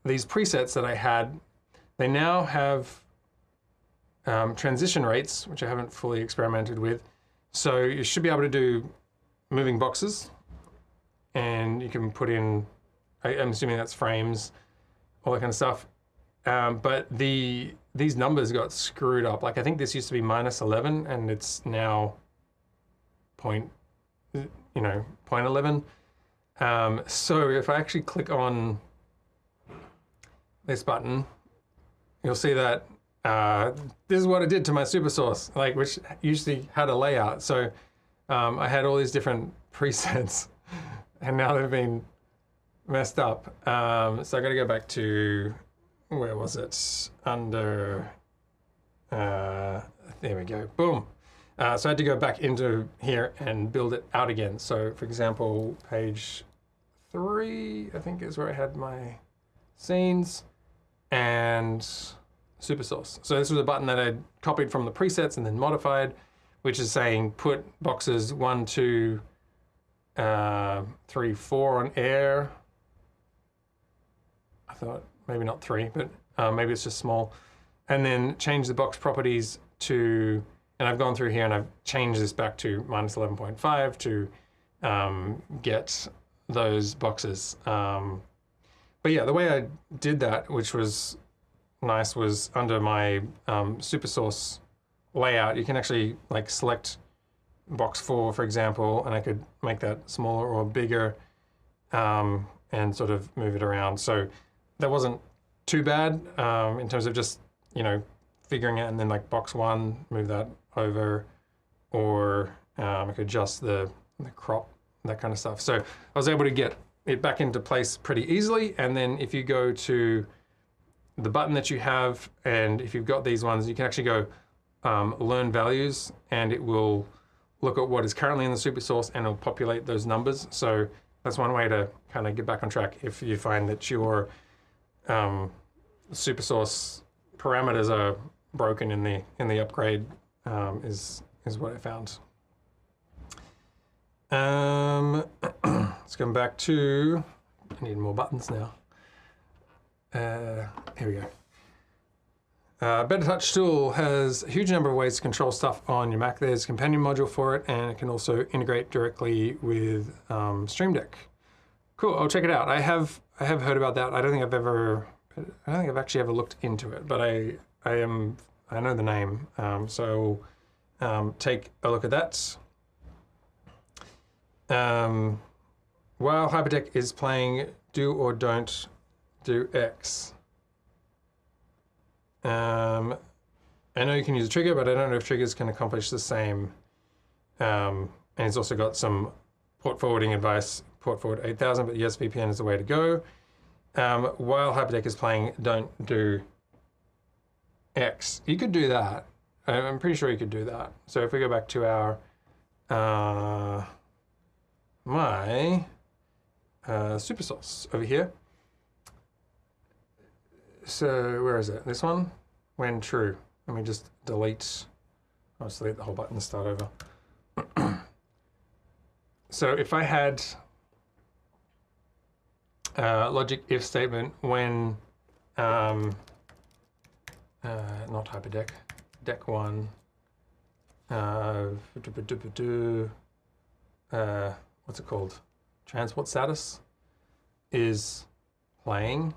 these presets that I had, they now have transition rates, which I haven't fully experimented with. So you should be able to do moving boxes, and you can put in, I'm assuming that's frames, all that kind of stuff. But these numbers got screwed up. Like I think this used to be -11, and it's now point 0.11. So if I actually click on this button, you'll see that this is what it did to my super source, like which usually had a layout. So I had all these different presets, and now they've been messed up. So I got to go back to, where was it? Under, there we go, boom. So I had to go back into here and build it out again. So for example, page 3, I think is where I had my scenes and super source. So this was a button that I copied from the presets and then modified, which is saying put boxes 1, 2, 3, 4 on air. I thought maybe not 3, but maybe it's just small. And then change the box properties to, and I've gone through here and I've changed this back to -11.5 to get those boxes. But yeah, the way I did that, which was nice, was under my super source layout. You can actually like select box 4, for example, and I could make that smaller or bigger and sort of move it around. So that wasn't too bad in terms of just, you know, figuring out, and then like box 1, move that over, or I could adjust the crop, that kind of stuff. So I was able to get it back into place pretty easily. And then if you go to the button that you have, and if you've got these ones, you can actually go learn values, and it will look at what is currently in the super source and it'll populate those numbers. So that's one way to kind of get back on track if you find that your super source parameters are broken in the upgrade, is what I found. Let's come back to, I need more buttons now. Here we go. BetterTouchTool has a huge number of ways to control stuff on your Mac. There's a companion module for it, and it can also integrate directly with StreamDeck. Cool, I'll check it out. I have heard about that. I don't think I've actually ever looked into it, but I know the name, so take a look at that. While Hyperdeck is playing Do or Don't Do X. I know you can use a trigger, but I don't know if triggers can accomplish the same. And it's also got some port forwarding advice. port forward 8000, but yes, VPN is the way to go. While Hyperdeck is playing, don't do X. You could do that. I'm pretty sure you could do that. So if we go back to our my super source over here. So where is it? This one? When true. Let me just delete. I'll just delete the whole button and start over. So if I had logic if statement when not Hyperdeck, deck one, what's it called? Transport status is playing.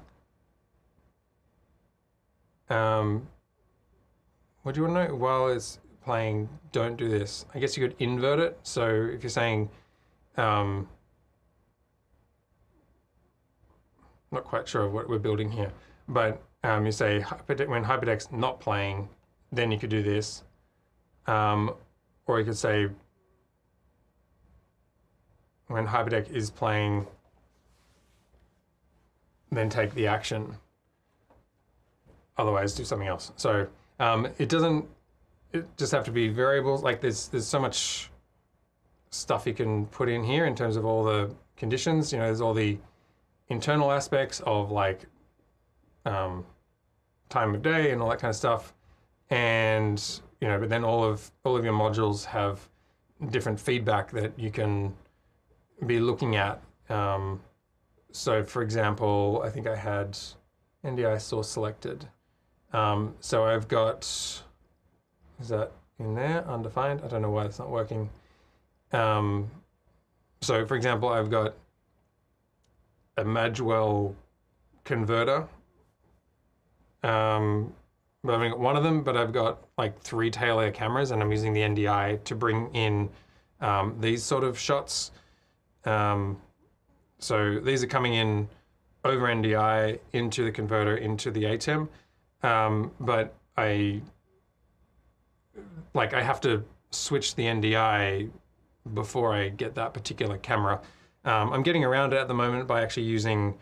What do you want to know? While it's playing, don't do this. I guess you could invert it. So if you're saying, not quite sure of what we're building here, but you say when Hyperdeck's not playing, then you could do this. Or you could say when Hyperdeck is playing, then take the action. Otherwise, do something else. So it just have to be variables. Like there's so much stuff you can put in here in terms of all the conditions. You know, there's all the internal aspects of like time of day and all that kind of stuff. And you know, but then all of your modules have different feedback that you can be looking at. So for example, I think I had NDI source selected. So I've got, is that in there, undefined? I don't know why it's not working. So for example, I've got a Magwell converter. But I've only got one of them, but I've got like 3 tail air cameras and I'm using the NDI to bring in these sort of shots. So these are coming in over NDI into the converter into the ATEM. But I have to switch the NDI before I get that particular camera. I'm getting around it at the moment by actually using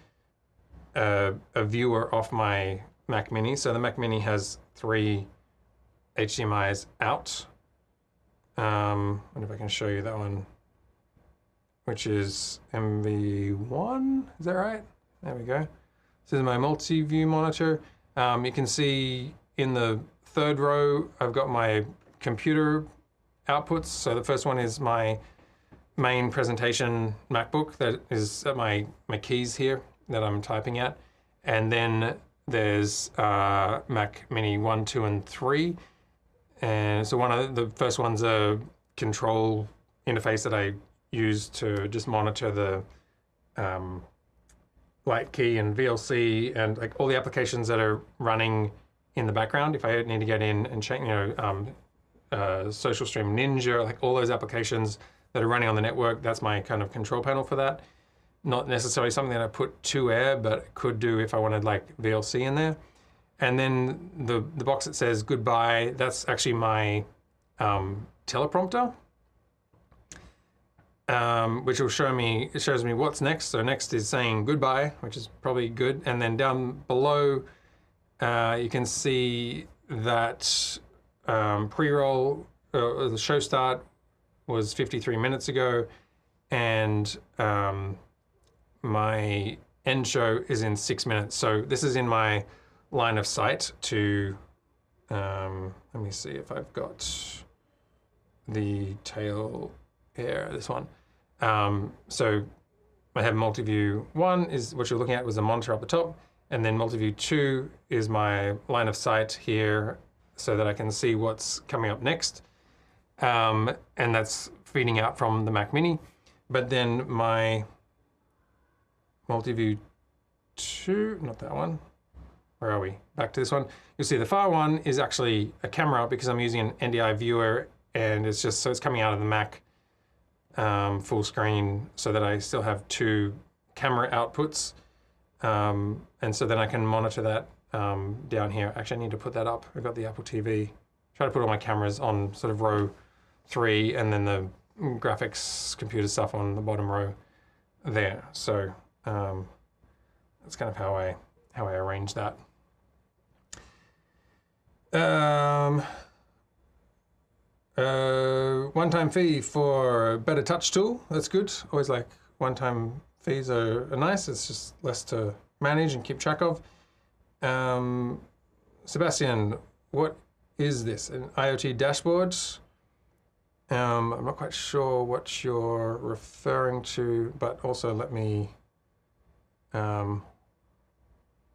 a viewer off my Mac Mini. So the Mac Mini has 3 HDMIs out. I wonder if I can show you that one, which is MV1, is that right? There we go. This is my multi-view monitor. You can see in the 3rd row, I've got my computer outputs. So the first one is my main presentation MacBook that is at my keys here that I'm typing at. And then there's Mac Mini 1, 2, and 3. And so one of the first one's a control interface that I use to just monitor the light key and VLC and like all the applications that are running in the background. If I need to get in and check, you know, Social Stream Ninja, like all those applications that are running on the network, that's my kind of control panel for that. Not necessarily something that I put to air, but could do if I wanted like VLC in there. And then the box that says goodbye, that's actually my teleprompter, which will show me, it shows me what's next. So next is saying goodbye, which is probably good. And then down below, you can see that pre-roll, the show start was 53 minutes ago, and my end show is in 6 minutes. So this is in my line of sight to, let me see if I've got the tail air, this one. So I have multiview 1 is what you're looking at was a monitor up the top, and then multiview 2 is my line of sight here so that I can see what's coming up next. And that's feeding out from the Mac Mini. But then my multiview 2, not that one. Where are we? Back to this one. You'll see the far one is actually a camera because I'm using an NDI viewer, and it's just, so it's coming out of the Mac full screen so that I still have 2 camera outputs. And so then I can monitor that down here. Actually, I need to put that up. I've got the Apple TV. Try to put all my cameras on sort of row 3 and then the graphics computer stuff on the bottom row. there. So that's kind of how I arrange that. One-time fee for BetterTouchTool. That's good. Always like one-time fees are nice. It's just less to manage and keep track of. Sebastian, what is this? An IoT dashboard? I'm not quite sure what you're referring to, but also let me, what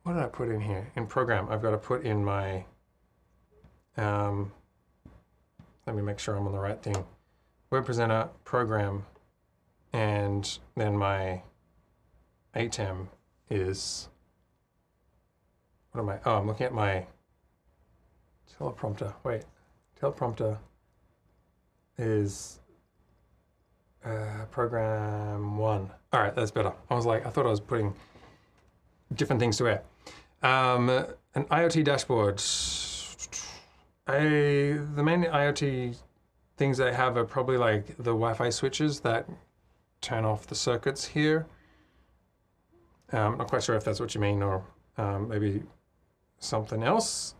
did I put in here? In program, I've got to put in my, let me make sure I'm on the right thing. Web presenter, program, and then my ATEM is, what am I? Oh, I'm looking at my teleprompter. Wait, teleprompter is program 1. All right, that's better. I thought I was putting different things to where. An IoT dashboard. The main IoT things I have are probably like the Wi-Fi switches that turn off the circuits here. I'm not quite sure if that's what you mean, or maybe something else.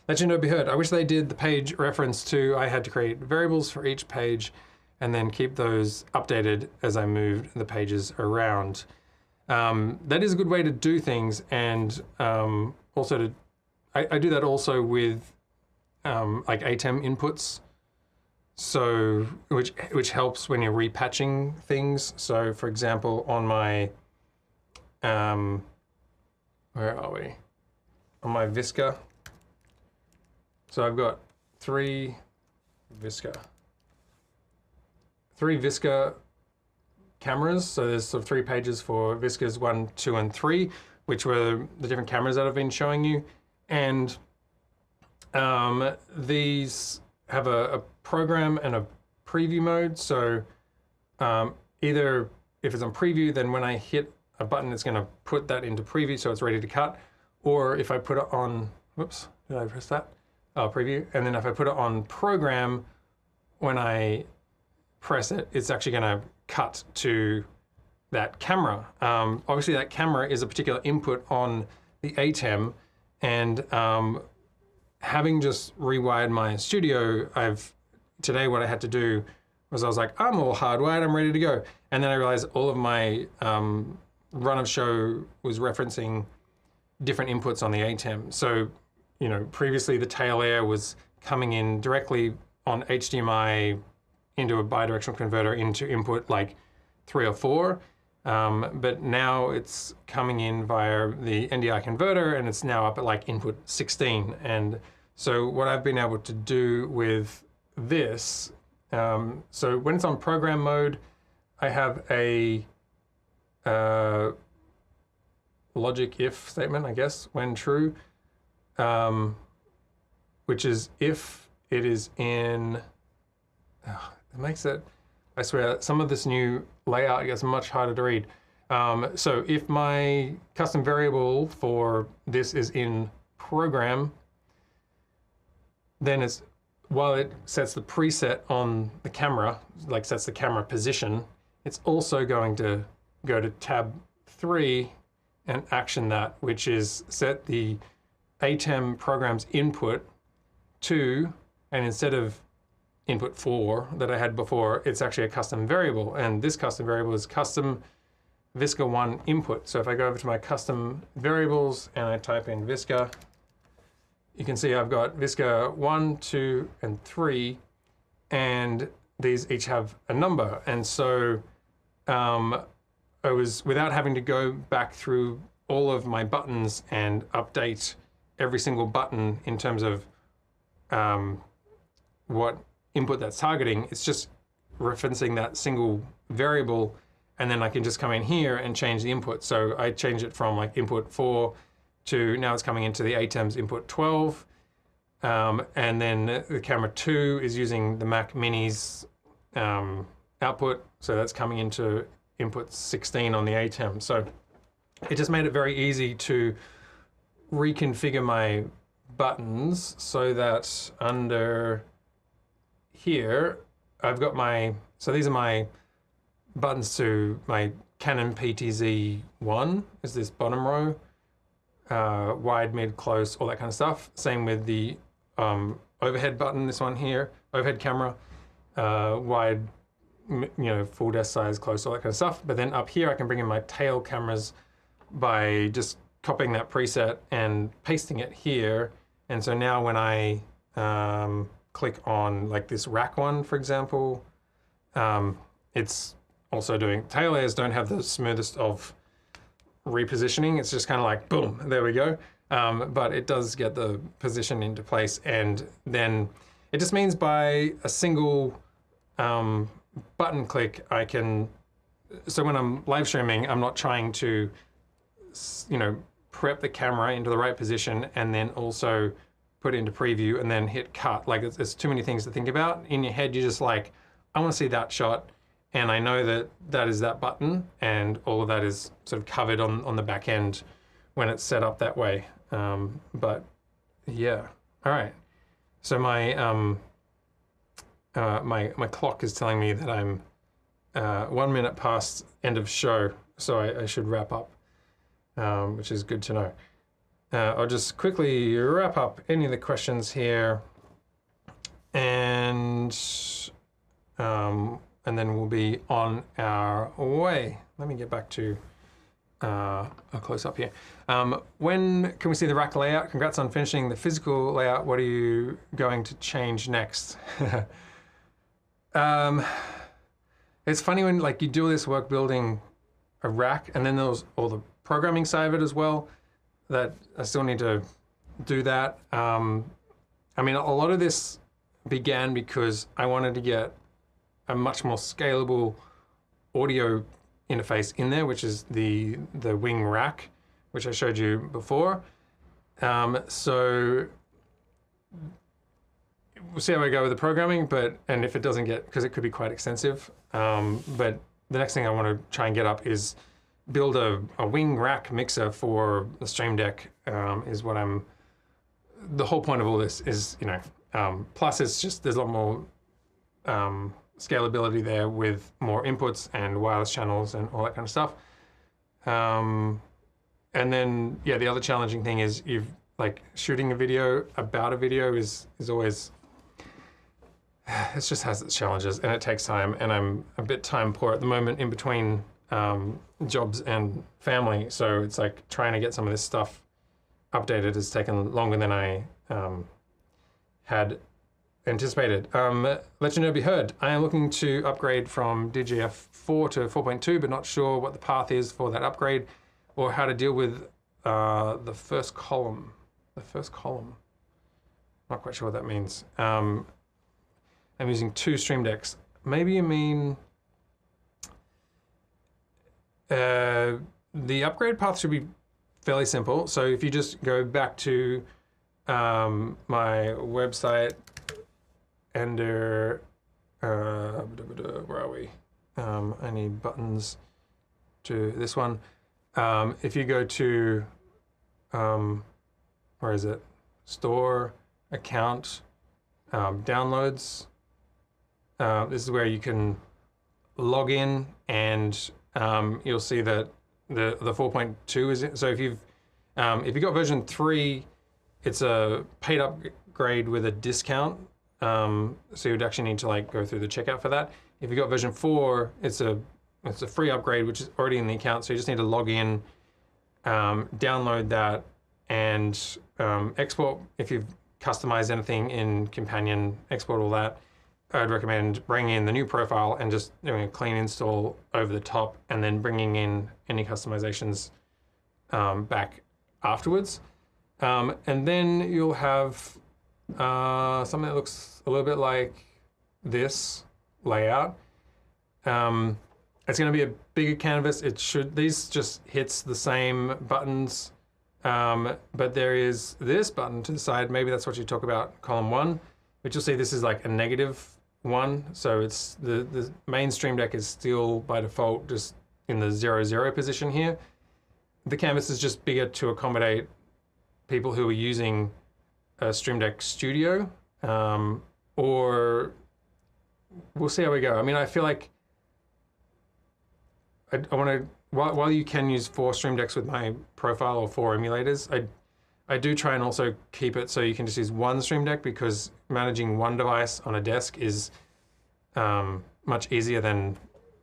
Let you know, be heard. I wish they did the page reference too. I had to create variables for each page and then keep those updated as I moved the pages around. That is a good way to do things, and also I do that also with like ATEM inputs, so which helps when you're repatching things. So for example, on my where are we? On my Visca. So I've got three Visca cameras. So there's sort of 3 pages for Viscas 1, 2, and 3, which were the different cameras that I've been showing you. And these have a program and a preview mode. So either if it's on preview, then when I hit a button, it's going to put that into preview so it's ready to cut. Or if I put it on, whoops, did I press that? Oh, preview. And then if I put it on program, when I press it, it's actually going to cut to that camera. Obviously, that camera is a particular input on the ATEM, and having just rewired my studio, today what I had to do was I was like, I'm all hardwired, I'm ready to go. And then I realized all of my run of show was referencing different inputs on the ATEM. So, you know, previously the tail air was coming in directly on HDMI into a bidirectional converter into input like 3 or 4. But now it's coming in via the NDI converter, and it's now up at like input 16. And so what I've been able to do with this, so when it's on program mode, I have a logic if statement, I guess, when true, which is if it is in, it makes it, I swear, some of this new layout gets much harder to read. So if my custom variable for this is in program, then it's, while it sets the preset on the camera, like sets the camera position, it's also going to go to tab 3 and action that, which is set the ATEM program's input to, and instead of input 4 that I had before, it's actually a custom variable. And this custom variable is custom Visca 1 input. So if I go over to my custom variables and I type in Visca, you can see I've got Visca 1, 2, and 3, and these each have a number. And so I was, without having to go back through all of my buttons and update every single button in terms of what input that's targeting, it's just referencing that single variable, and then I can just come in here and change the input. So I change it from like input 4 to now it's coming into the ATEM's input 12. And then the camera 2 is using the Mac Mini's output. So that's coming into input 16 on the ATEM. So it just made it very easy to reconfigure my buttons so that under here, I've got my, so these are my buttons to my Canon PTZ1 is this bottom row, wide, mid, close, all that kind of stuff. Same with the overhead button, this one here, overhead camera, wide, full desk size, close, all that kind of stuff. But then up here, I can bring in my tail cameras by just copying that preset and pasting it here. And so now when I click on like this rack one, for example, it's also doing, tail layers don't have the smoothest of repositioning. It's just kind of like, boom, there we go. But it does get the position into place. And then it just means by a single button click, I can, so when I'm live streaming, I'm not trying to, prep the camera into the right position and then also put it into preview and then hit cut. Like it's too many things to think about. In your head, you're just like, I want to see that shot. And I know that that is that button and all of that is sort of covered on the back end when it's set up that way. But yeah, all right. So my my clock is telling me that I'm 1 minute past end of show, so I should wrap up, which is good to know. I'll just quickly wrap up any of the questions here, and then we'll be on our way. Let me get back to a close up here. When can we see the rack layout? Congrats on finishing the physical layout. What are you going to change next? It's funny when like you do all this work building a rack, and then there's all the programming side of it as well, that I still need to do that. I mean, a lot of this began because I wanted to get a much more scalable audio interface in there, which is the wing rack, which I showed you before. So we'll see how we go with the programming, and if it doesn't get, because it could be quite extensive. But the next thing I want to try and get up is build a wing rack mixer for the StreamDeck. Is what the whole point of all this is, plus it's just, there's a lot more scalability there with more inputs and wireless channels and all that kind of stuff. And then, yeah, the other challenging thing is shooting a video about a video is always, it just has its challenges and it takes time, and I'm a bit time poor at the moment in between jobs and family. So it's like trying to get some of this stuff updated has taken longer than I had anticipated. Let you know, be heard. I am looking to upgrade from DGF4 to 4.2, but not sure what the path is for that upgrade or how to deal with the first column. The first column. Not quite sure what that means. I'm using 2 StreamDecks. Maybe you mean the upgrade path should be fairly simple. So if you just go back to my website under, where are we? I need buttons to this one. If you go to, where is it? Store, account, downloads. This is where you can log in, and you'll see that the 4.2 is it. So if you've got version 3, it's a paid upgrade with a discount. So you'd actually need to go through the checkout for that. If you got version 4, it's a free upgrade, which is already in the account. So you just need to log in, download that, and export. If you've customized anything in Companion, export all that. I'd recommend bringing in the new profile and just doing a clean install over the top, and then bringing in any customizations back afterwards. And then you'll have something that looks a little bit like this layout. It's going to be a bigger canvas. These just hits the same buttons, but there is this button to the side. Maybe that's what you talk about, column 1, but you'll see this is like a -1. So it's the main Stream Deck is still by default just in the 0, position here. The canvas is just bigger to accommodate people who are using a Stream Deck Studio, or we'll see how we go. I mean, I feel like I want to, while you can use 4 Stream Decks with my profile or 4 emulators, I do try and also keep it so you can just use 1 Stream Deck, because managing 1 device on a desk is much easier than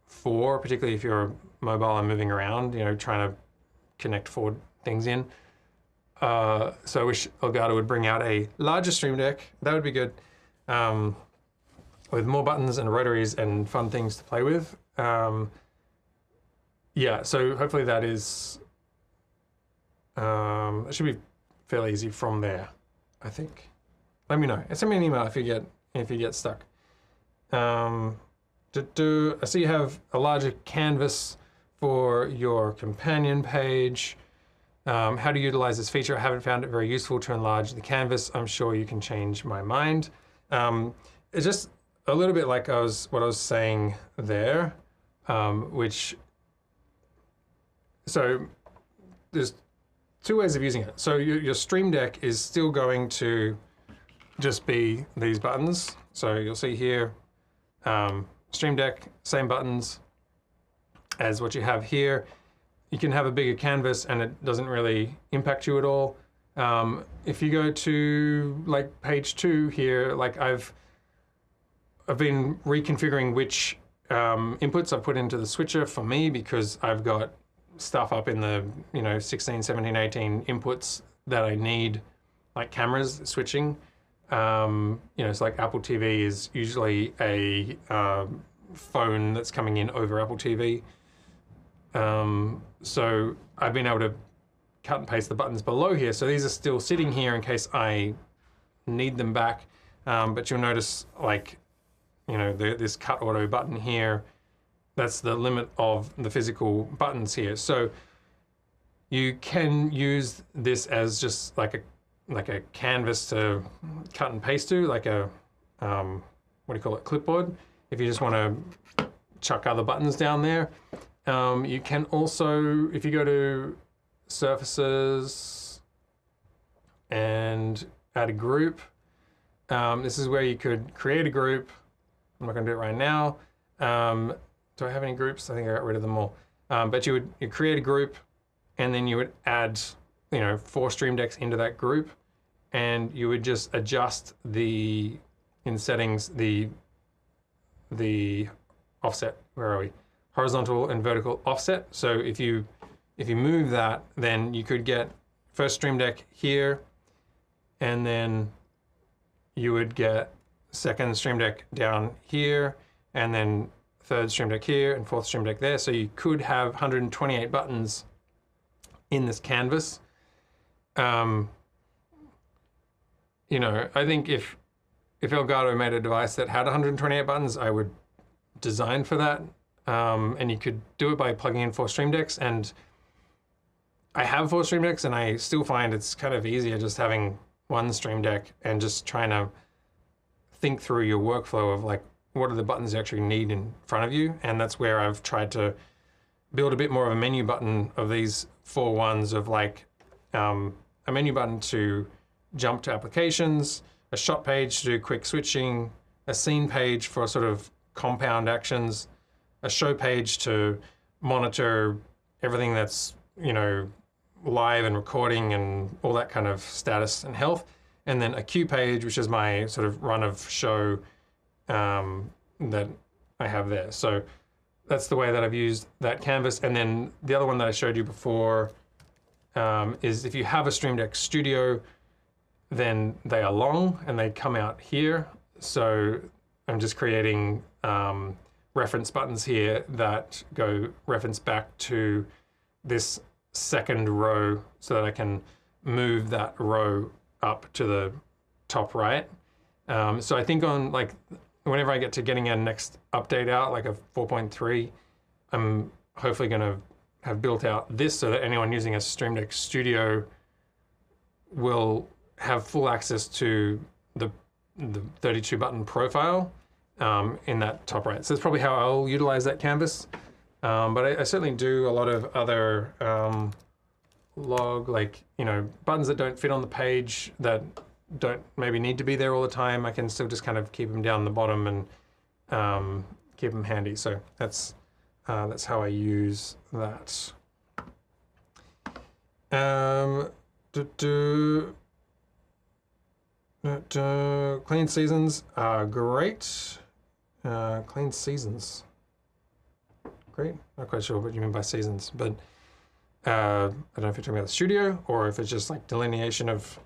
4, particularly if you're mobile and moving around, you know, trying to connect 4 things in. So I wish Elgato would bring out a larger Stream Deck. That would be good. With more buttons and rotaries and fun things to play with. Yeah, so hopefully that is, it should be fairly easy from there, I think. Let me know. Send me an email if you get stuck. I see you have a larger canvas for your companion page. How to utilize this feature? I haven't found it very useful to enlarge the canvas. I'm sure you can change my mind. It's just a little bit like what I was saying there, so there's 2 ways of using it. So your Stream Deck is still going to just be these buttons. So you'll see here, Stream Deck, same buttons as what you have here. You can have a bigger canvas and it doesn't really impact you at all. If you go to like page 2 here, like I've been reconfiguring which inputs I put into the switcher for me, because I've got stuff up in the 16, 17, 18 inputs that I need, like cameras switching. It's like Apple TV is usually a phone that's coming in over Apple TV. So I've been able to cut and paste the buttons below here. So these are still sitting here in case I need them back. But you'll notice, like, this cut auto button here, that's the limit of the physical buttons here. So you can use this as just like a canvas to cut and paste to, like a, clipboard. If you just want to chuck other buttons down there. You can also, if you go to surfaces and add a group, this is where you could create a group. I'm not going to do it right now. Do I have any groups? I think I got rid of them all. But you'd create a group, and then you would add 4 Stream Decks into that group, and you would just adjust in settings the offset. Where are we? Horizontal and vertical offset. So if you move that, then you could get first Stream Deck here, and then you would get second Stream Deck down here, and then third Stream Deck here, and fourth Stream Deck there. So you could have 128 buttons in this canvas. I think if Elgato made a device that had 128 buttons, I would design for that. And you could do it by plugging in 4 Stream Decks. And I have 4 Stream Decks, and I still find it's kind of easier just having 1 Stream Deck and just trying to think through your workflow of like, what are the buttons you actually need in front of you? And that's where I've tried to build a bit more of a menu button of these 4 ones of like a menu button to jump to applications, a shot page to do quick switching, a scene page for sort of compound actions, a show page to monitor everything that's, live and recording and all that kind of status and health. And then a queue page, which is my sort of run of show that I have there. So that's the way that I've used that canvas. And then the other one that I showed you before is if you have a Stream Deck Studio, then they are long and they come out here. So I'm just creating reference buttons here that go reference back to this second row so that I can move that row up to the top right. So I think on like, whenever I get to getting a next update out, like a 4.3, I'm hopefully gonna have built out this so that anyone using a Stream Deck Studio will have full access to the 32 button profile in that top right. So that's probably how I'll utilize that canvas. But I certainly do a lot of other buttons that don't fit on the page that don't maybe need to be there all the time. I can still just kind of keep them down the bottom and keep them handy. So that's That's how I use that. Clean seasons are great. Clean seasons. Great. Not quite sure what you mean by seasons, but I don't know if you're talking about the studio or if it's just like delineation of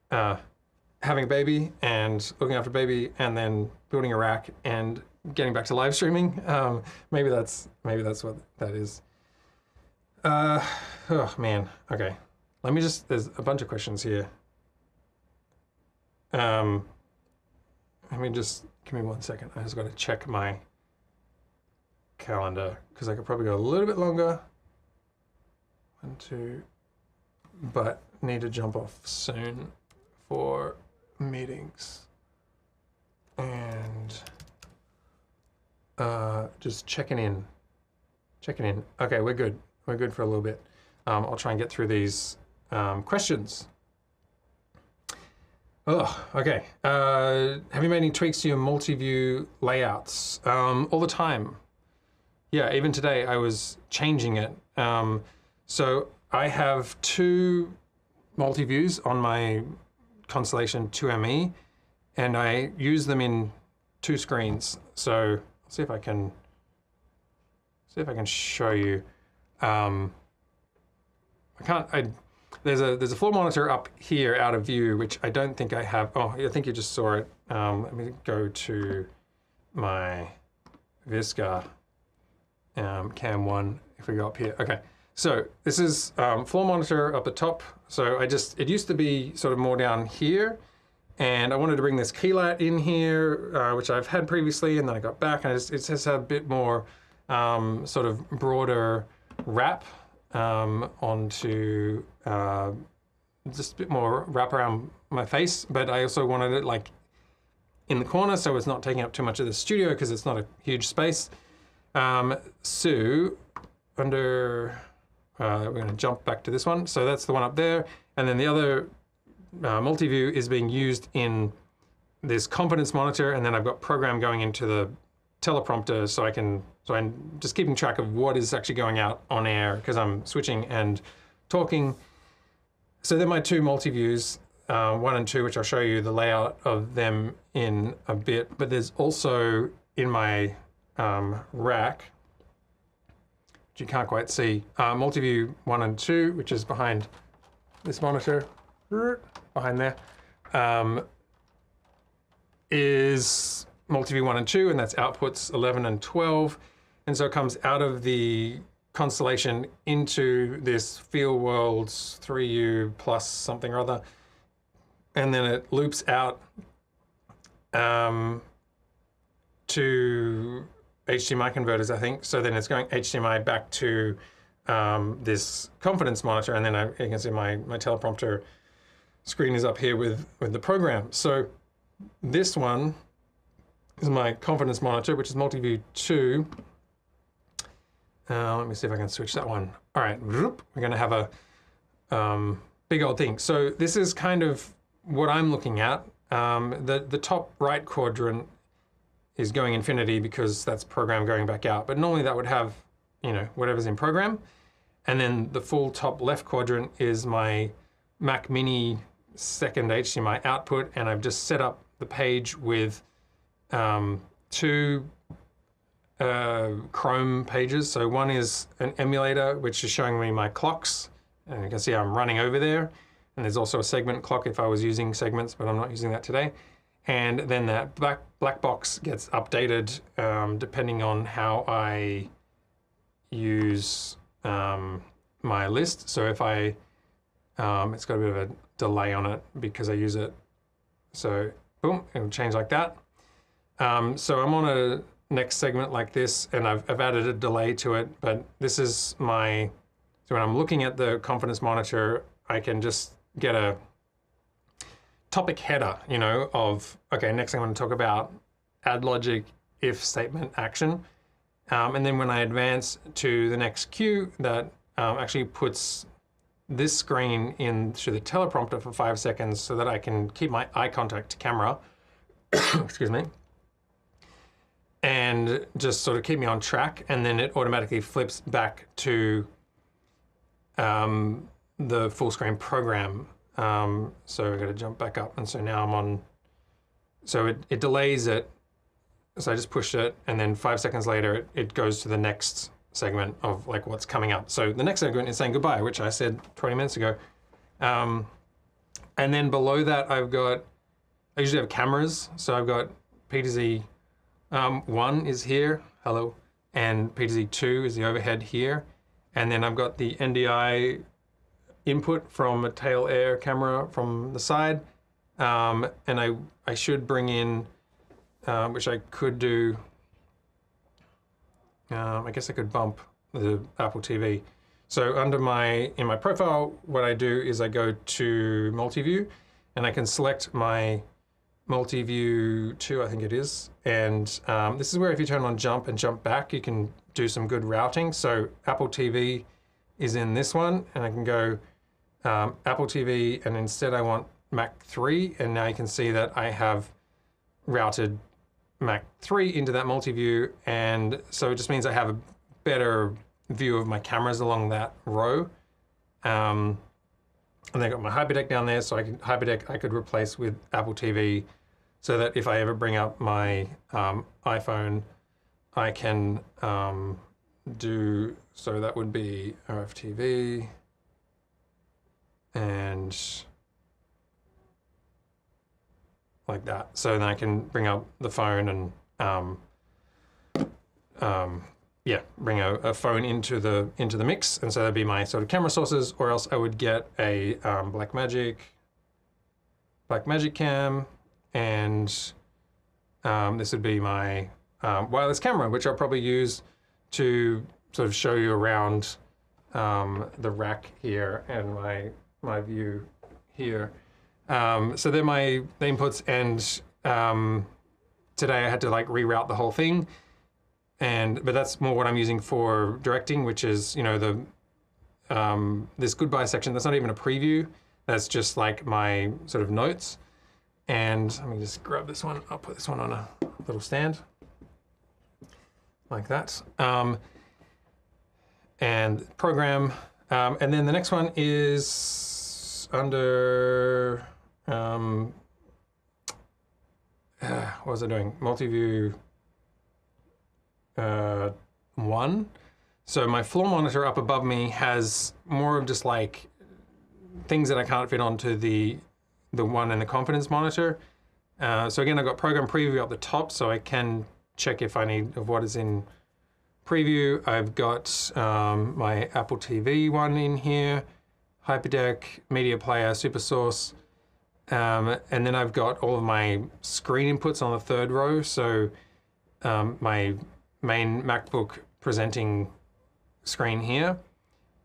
having a baby and looking after a baby and then building a rack and getting back to live streaming. Maybe that's what that is. Oh man. Okay. Let me just. There's a bunch of questions here. Let me just give me 1 second. I just got to check my calendar because I could probably go a little bit longer. 1, 2, but need to jump off soon for meetings. And just checking in. Okay, we're good. We're good for a little bit. I'll try and get through these questions. Oh, okay. Have you made any tweaks to your multi-view layouts? All the time. Yeah, even today I was changing it. So I have 2 multi-views on my Constellation 2ME, and I use them in 2 screens. So I'll see if I can show you. There's a floor monitor up here out of view, which I don't think I have. Oh, I think you just saw it. Let me go to my Visca cam 1 if we go up here. Okay, so this is floor monitor up the top. So it used to be sort of more down here, and I wanted to bring this keylight in here, which I've had previously, and then I got back, and it just had a bit more sort of broader wrap onto just a bit more wrap around my face, but I also wanted it like in the corner so it's not taking up too much of the studio because it's not a huge space. So under, we're going to jump back to this one. So that's the one up there, and then the other multi-view is being used in this confidence monitor, and then I've got program going into the teleprompter so I'm just keeping track of what is actually going out on air because I'm switching and talking. So they're my 2 multi-views, 1 and 2, which I'll show you the layout of them in a bit. But there's also in my rack, which you can't quite see, multi-view 1 and 2, which is behind this monitor, behind there, is multiview 1 and 2, and that's outputs 11 and 12. And so it comes out of the Constellation into this Field Worlds 3U plus something or other. And then it loops out to HDMI converters, I think. So then it's going HDMI back to this confidence monitor. And then you can see my teleprompter screen is up here with the program. So this one is my confidence monitor, which is multiview 2. Let me see if I can switch that one. All right, we're going to have a big old thing. So this is kind of what I'm looking at. The top right quadrant is going infinity because that's program going back out. But normally that would have, whatever's in program. And then the full top left quadrant is my Mac Mini second HDMI output, and I've just set up the page with 2 Chrome pages. So one is an emulator, which is showing me my clocks, and you can see I'm running over there. And there's also a segment clock if I was using segments, but I'm not using that today. And then that black box gets updated depending on how I use my list. So if I, it's got a bit of a delay on it because I use it. So boom, it'll change like that. So I'm on a next segment like this, and I've added a delay to it, but this is so when I'm looking at the confidence monitor, I can just get a topic header, of, okay, next thing I'm going to talk about add logic, if statement, action. And then when I advance to the next cue, that actually puts this screen into the teleprompter for 5 seconds so that I can keep my eye contact to camera, excuse me. and just sort of keep me on track, and then it automatically flips back to the full screen program. So I got to jump back up, and so now I'm on. So it delays it. So I just pushed it, and then 5 seconds later it goes to the next segment of like what's coming up. So the next segment is saying goodbye, which I said 20 minutes ago. And then below that I usually have cameras. So I've got P to Z 1 is here, hello, and P to Z 2 is the overhead here. And then I've got the NDI input from a tail air camera from the side. And I should bring in, which I could do, I guess I could bump the Apple TV. So in my profile, what I do is I go to multiview, and I can select my multiview 2, I think it is. And this is where if you turn on jump and jump back, you can do some good routing. So Apple TV is in this one, and I can go Apple TV, and instead I want Mac 3, and now you can see that I have routed Mac 3 into that multi-view, and so it just means I have a better view of my cameras along that row. And then I got my Hyperdeck down there, so Hyperdeck I could replace with Apple TV, so that if I ever bring up my iPhone, I can do, so that would be RFTV, and like that. So then I can bring up the phone and yeah, bring a phone into the mix, and so that'd be my sort of camera sources. Or else I would get a Blackmagic cam, and this would be my wireless camera, which I'll probably use to sort of show you around the rack here and my view here. So they're the inputs, and today I had to like reroute the whole thing, but that's more what I'm using for directing, which is, you know, this goodbye section. That's not even a preview. That's just like my sort of notes. And let me just grab this one. I'll put this one on a little stand like that. And program, and then the next one is under. What was I doing? Multiview 1. So my floor monitor up above me has more of just like things that I can't fit onto the one in the confidence monitor. So again, I've got program preview up the top, so I can check if I need of what is in preview. I've got my Apple TV one in here, Hyperdeck, Media Player, Super Source. And then I've got all of my screen inputs on the third row. So my main MacBook presenting screen here,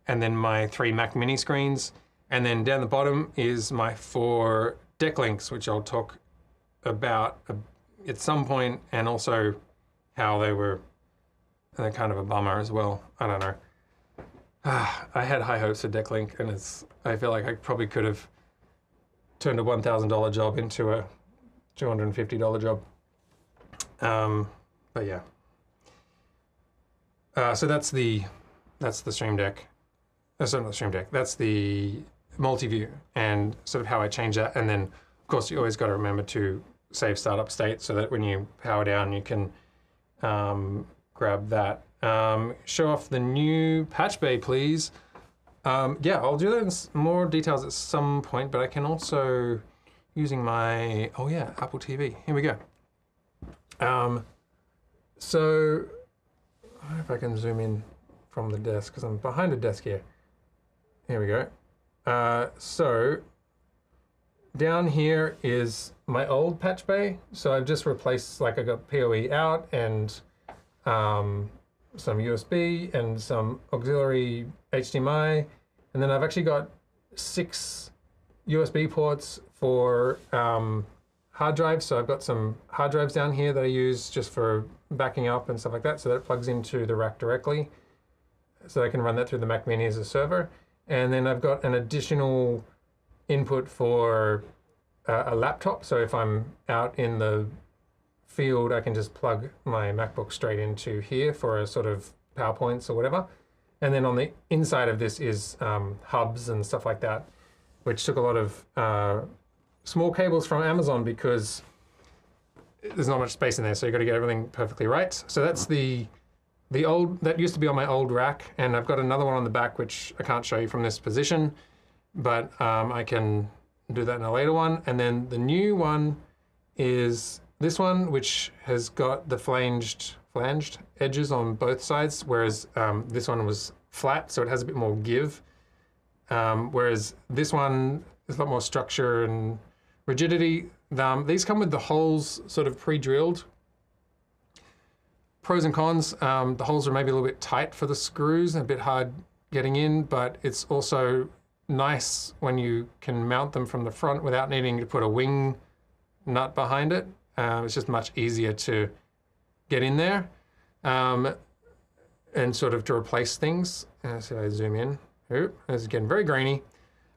and then my 3 Mac mini screens. And then down the bottom is my 4 deck links, which I'll talk about at some point, and also how they're kind of a bummer as well. I don't know. I had high hopes for deck link, and I feel like I probably could have turned a $1,000 job into a $250 job. But yeah. So that's the StreamDeck. Sorry, not the StreamDeck. That's the multi-view, and sort of how I change that. And then, of course, you always got to remember to save startup state, so that when you power down, you can grab that. Show off the new patchbay, please. Yeah, I'll do that in more details at some point, but I can also, using my, oh yeah, Apple TV. Here we go. So, I don't know if I can zoom in from the desk, because I'm behind a desk here. Here we go. So, down here is my old patchbay. So I've just replaced, like I got PoE out, and some USB and some auxiliary HDMI. And then I've actually got 6 USB ports for hard drives. So I've got some hard drives down here that I use just for backing up and stuff like that. So that plugs into the rack directly. So I can run that through the Mac Mini as a server. And then I've got an additional input for a laptop. So if I'm out in the field, I can just plug my MacBook straight into here for a sort of PowerPoints or whatever. And then on the inside of this is hubs and stuff like that, which took a lot of small cables from Amazon because there's not much space in there, so you got to get everything perfectly right. So that's the old, that used to be on my old rack, and I've got another one on the back which I can't show you from this position, but I can do that in a later one. And then the new one is this one, which has got the flanged edges on both sides, whereas this one was flat, so it has a bit more give. Whereas this one is a lot more structure and rigidity. These come with the holes sort of pre-drilled. Pros and cons, the holes are maybe a little bit tight for the screws and a bit hard getting in, but it's also nice when you can mount them from the front without needing to put a wing nut behind it. It's just much easier to get in there and sort of to replace things. So I zoom in. Oop, it's getting very grainy.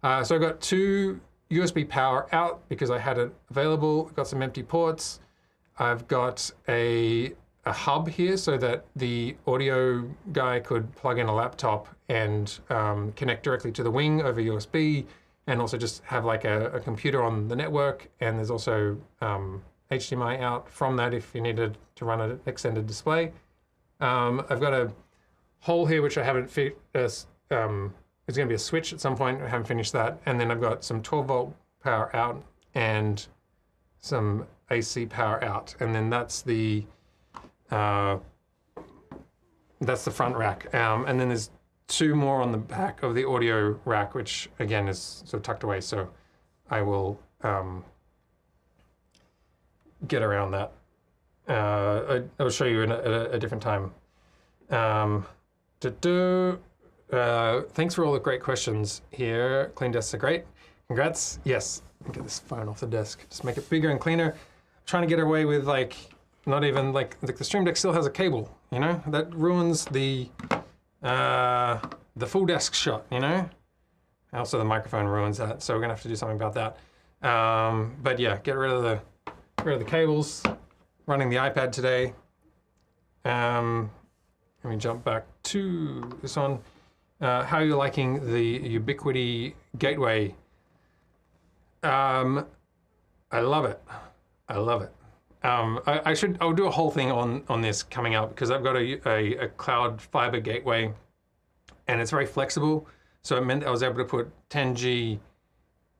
So I've got 2 USB power out because I had it available. I've got some empty ports. I've got a hub here so that the audio guy could plug in a laptop and connect directly to the wing over USB, and also just have like a computer on the network. And there's also HDMI out from that if you needed to run an extended display. I've got a hole here which I haven't there's going to be a switch at some point. I haven't finished that. And then I've got some 12-volt power out and some AC power out. And then that's the front rack. And then there's 2 more on the back of the audio rack, which again is sort of tucked away. So I will get around that. I'll show you in a different time. Thanks for all the great questions here. Clean desks are great. Congrats. Yes, get this phone off the desk. Just make it bigger and cleaner. I'm trying to get away with like, not even like the StreamDeck still has a cable, you know? That ruins the full desk shot, you know? Also the microphone ruins that, so we're gonna have to do something about that. But yeah, get rid of the cables. Running the iPad today. Let me jump back to this one. How are you liking the ubiquiti gateway? I love it. I love it. I'll do a whole thing on this coming up because I've got a cloud fiber gateway and it's very flexible. So it meant I was able to put 10G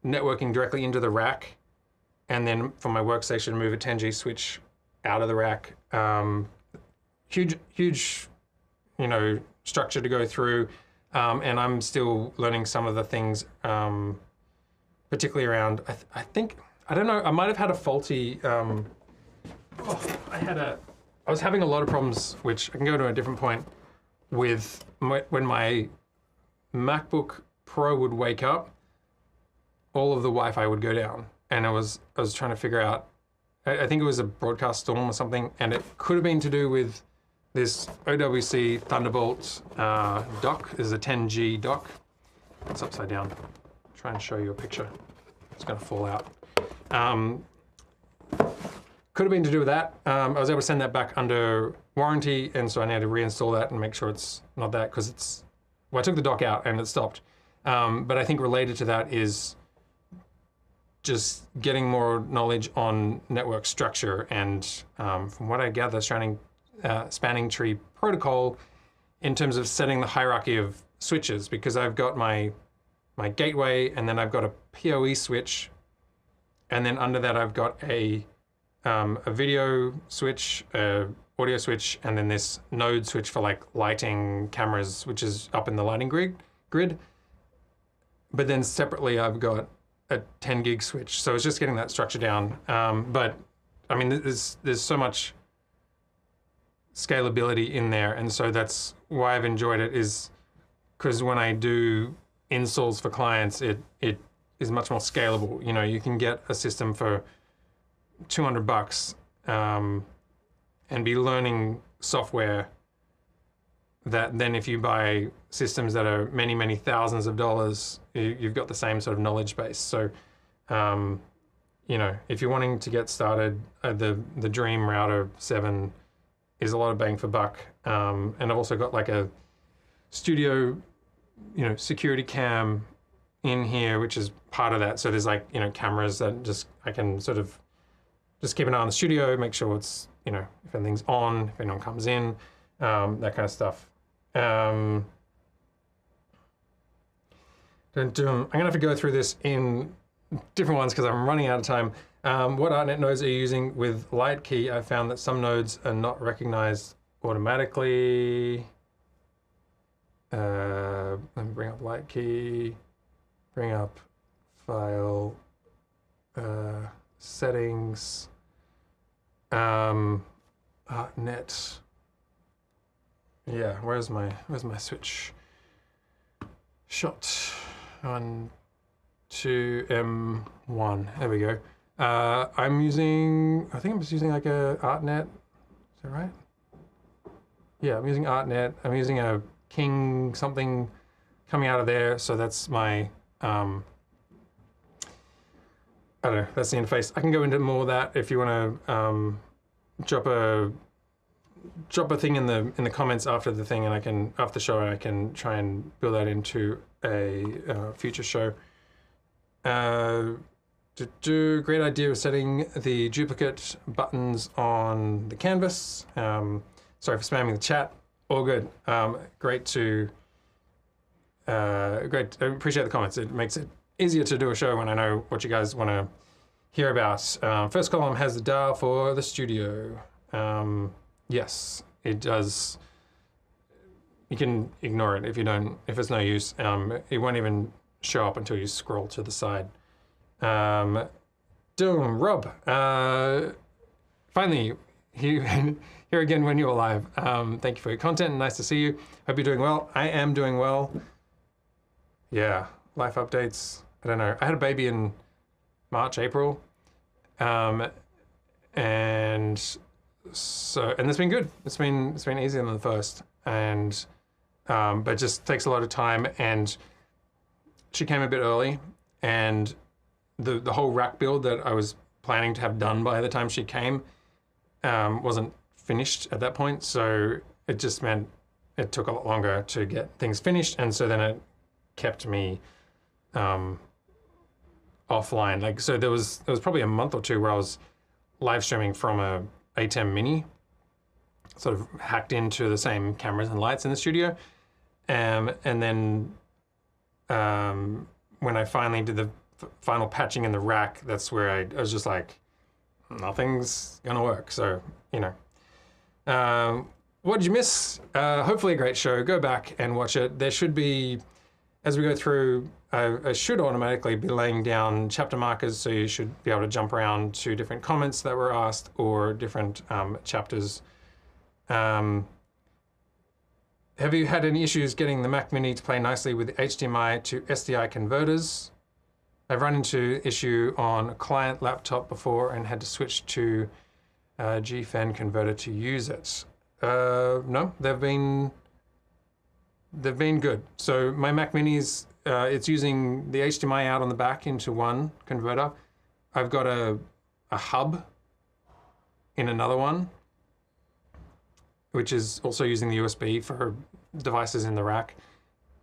networking directly into the rack, and then from my workstation move a 10G switch out of the rack. Huge, you know, structure to go through. And I'm still learning some of the things, particularly around, I think, I don't know, I might have had a faulty, I was having a lot of problems, which I can go to a different point, with when my MacBook Pro would wake up, all of the Wi-Fi would go down. And I was trying to figure out, I think it was a broadcast storm or something, and it could have been to do with this OWC Thunderbolt dock. This is a 10G dock. It's upside down. I'll try and show you a picture. It's going to fall out. Could have been to do with that. I was able to send that back under warranty, and so I need to reinstall that and make sure it's not that, because it's, well, I took the dock out and it stopped. But I think related to that is just getting more knowledge on network structure and from what I gather, spanning tree protocol in terms of setting the hierarchy of switches, because I've got my gateway, and then I've got a PoE switch, and then under that I've got a video switch, audio switch, and then this node switch for like lighting, cameras, which is up in the lighting grid. But then separately I've got a 10 gig switch. So it's just getting that structure down. But I mean, there's so much scalability in there. And so that's why I've enjoyed it, is because when I do installs for clients, it is much more scalable. You know, you can get a system for $200 and be learning software that then if you buy systems that are many, many thousands of dollars, you've got the same sort of knowledge base. So you know, if you're wanting to get started, the Dream Router 7 is a lot of bang for buck. And I've also got like a studio, you know, security cam in here, which is part of that. So there's like, you know, cameras that just, I can sort of just keep an eye on the studio, make sure it's, you know, if anything's on, if anyone comes in, that kind of stuff. I'm gonna have to go through this in different ones because I'm running out of time. What artnet nodes are you using with light key? I found that some nodes are not recognized automatically. Let me bring up light key, bring up file, settings, artnet. Yeah, where's my switch? Shot 1, 2, M1. There we go. I'm using, I think I'm just using like a artnet. Is that right? Yeah, I'm using artnet. I'm using a King something coming out of there. So that's my, I don't know, that's the interface. I can go into more of that if you want to drop a thing in the comments after the thing, and I can, after the show, I can try and build that into a future show. Great idea of setting the duplicate buttons on the canvas. Sorry for spamming the chat. All good. Great. I appreciate the comments. It makes it easier to do a show when I know what you guys want to hear about. First column has the dial for the studio. Yes, it does. You can ignore it if you don't, if it's no use. It won't even show up until you scroll to the side. Rob, finally, here again when you're live. Thank you for your content. Nice to see you. Hope you're doing well. I am doing well. Yeah, life updates. I don't know. I had a baby in March, April. And it's been good. It's been easier than the first. And, but it just takes a lot of time, and she came a bit early, and the whole rack build that I was planning to have done by the time she came wasn't finished at that point. So it just meant it took a lot longer to get things finished. And so then it kept me offline. Like, so there was probably a month or two where I was live streaming from a ATEM Mini, sort of hacked into the same cameras and lights in the studio. And then when I finally did the final patching in the rack, that's where I was just like, nothing's gonna work. So, you know. What did you miss? Hopefully a great show. Go back and watch it. There should be, as we go through, I should automatically be laying down chapter markers, so you should be able to jump around to different comments that were asked or different chapters. Have you had any issues getting the Mac Mini to play nicely with HDMI to SDI converters? I've run into issue on a client laptop before and had to switch to a gefen converter to use it. No, they've been good. So my Mac Minis, it's using the HDMI out on the back into one converter. I've got a hub in another one, which is also using the USB for devices in the rack.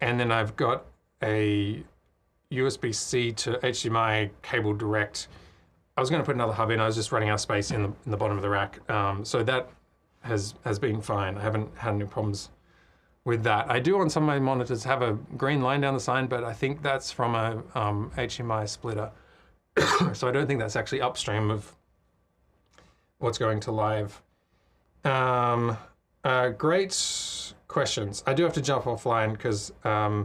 And then I've got a USB-C to HDMI cable direct. I was going to put another hub in. I was just running out of space in the bottom of the rack. So that has been fine. I haven't had any problems with that. I do on some of my monitors have a green line down the side, but I think that's from a HDMI splitter. So I don't think that's actually upstream of what's going to live. Great questions. I do have to jump offline because I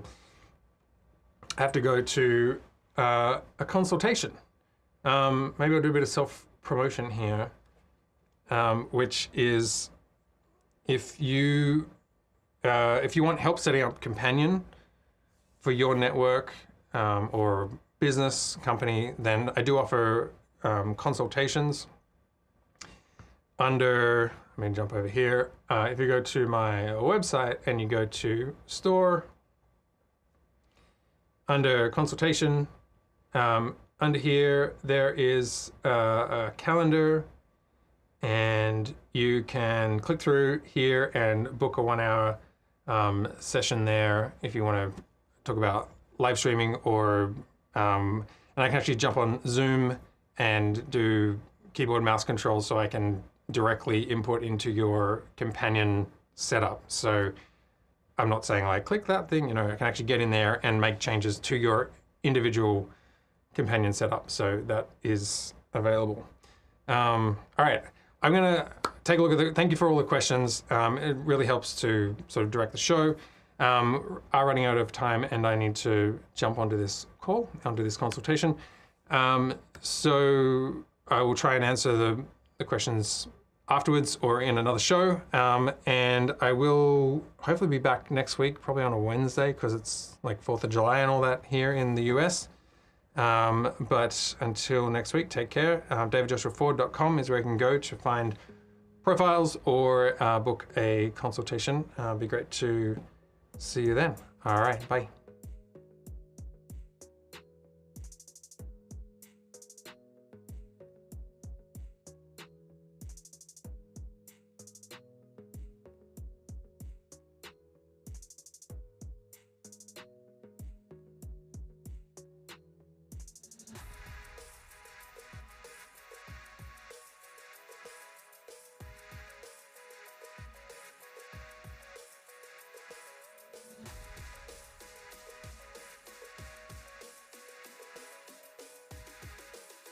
have to go to a consultation. Maybe I'll do a bit of self-promotion here, which is if you want help setting up Companion for your network or business company, then I do offer consultations under, let me jump over here. If you go to my website and you go to store, under consultation, under here, there is a calendar, and you can click through here and book a 1 hour session there if you want to talk about live streaming, or and I can actually jump on Zoom and do keyboard mouse controls, so I can directly input into your companion setup. So I'm not saying like click that thing, you know, I can actually get in there and make changes to your individual companion setup. So that is available. All right, I'm gonna take a look at the, thank you for all the questions. It really helps to sort of direct the show. Are running out of time and I need to jump onto this call, onto this consultation. So I will try and answer the questions afterwards or in another show. And I will hopefully be back next week, probably on a Wednesday, because it's like 4th of July and all that here in the US. But until next week, take care. davidjoshuaford.com is where you can go to find profiles or book a consultation. It'd be great to see you then. All right, bye.